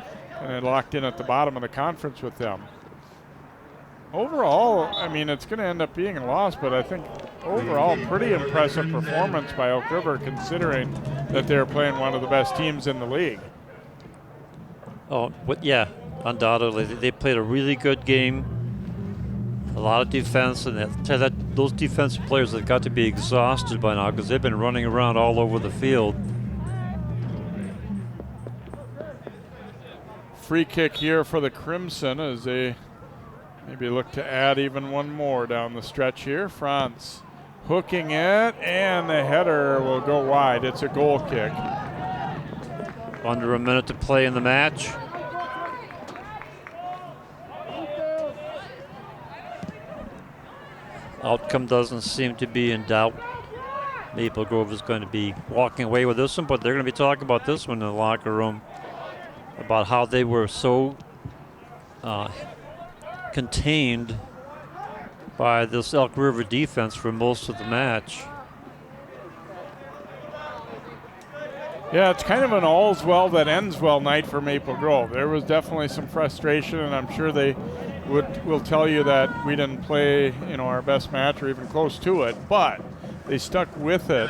Speaker 1: locked in at the bottom of the conference with them. Overall, I mean, it's going to end up being a loss, but I think overall pretty impressive performance by Elk River considering that they're playing one of the best teams in the league.
Speaker 2: Oh, yeah, undoubtedly. They played a really good game. A lot of defense, and those defensive players have got to be exhausted by now because they've been running around all over the field.
Speaker 1: free kick here for the Crimson as they maybe look to add even one more down the stretch here. Franz hooking it, and the header will go wide. It's a goal kick.
Speaker 2: Under a minute to play in the match. Outcome doesn't seem to be in doubt. Maple Grove is going to be walking away with this one, but they're going to be talking about this one in the locker room, about how they were so contained by this Elk River defense for most of the match.
Speaker 1: Yeah, it's kind of an all's well that ends well night for Maple Grove. There was definitely some frustration, and I'm sure they will tell you that we didn't play, our best match or even close to it, but they stuck with it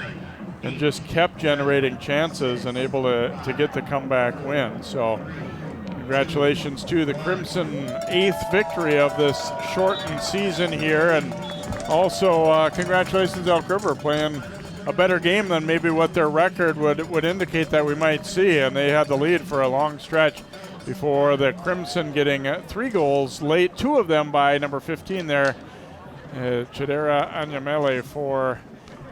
Speaker 1: and just kept generating chances and able to get the comeback win. So congratulations to the Crimson, 8th victory of this shortened season here, and also congratulations Elk River playing a better game than maybe what their record would indicate that we might see, and they had the lead for a long stretch before the Crimson getting 3 goals late, 2 of them by number 15 there, Chidera Anyamele for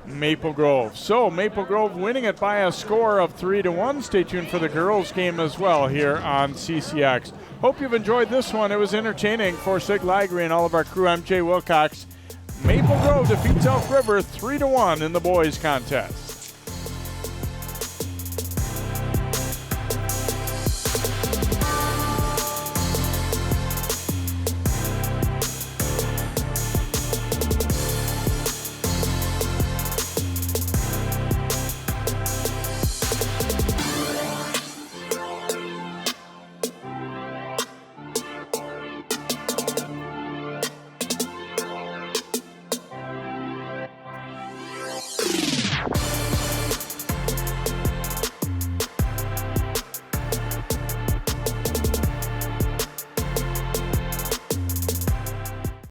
Speaker 1: Maple Grove. So Maple Grove winning it by a score of 3-1. Stay tuned for the girls game as well here on CCX. Hope you've enjoyed this one. It was entertaining. For Sig Ligry and all of our crew, I'm Jay Wilcox. Maple Grove defeats Elk River 3-1 in the boys contest.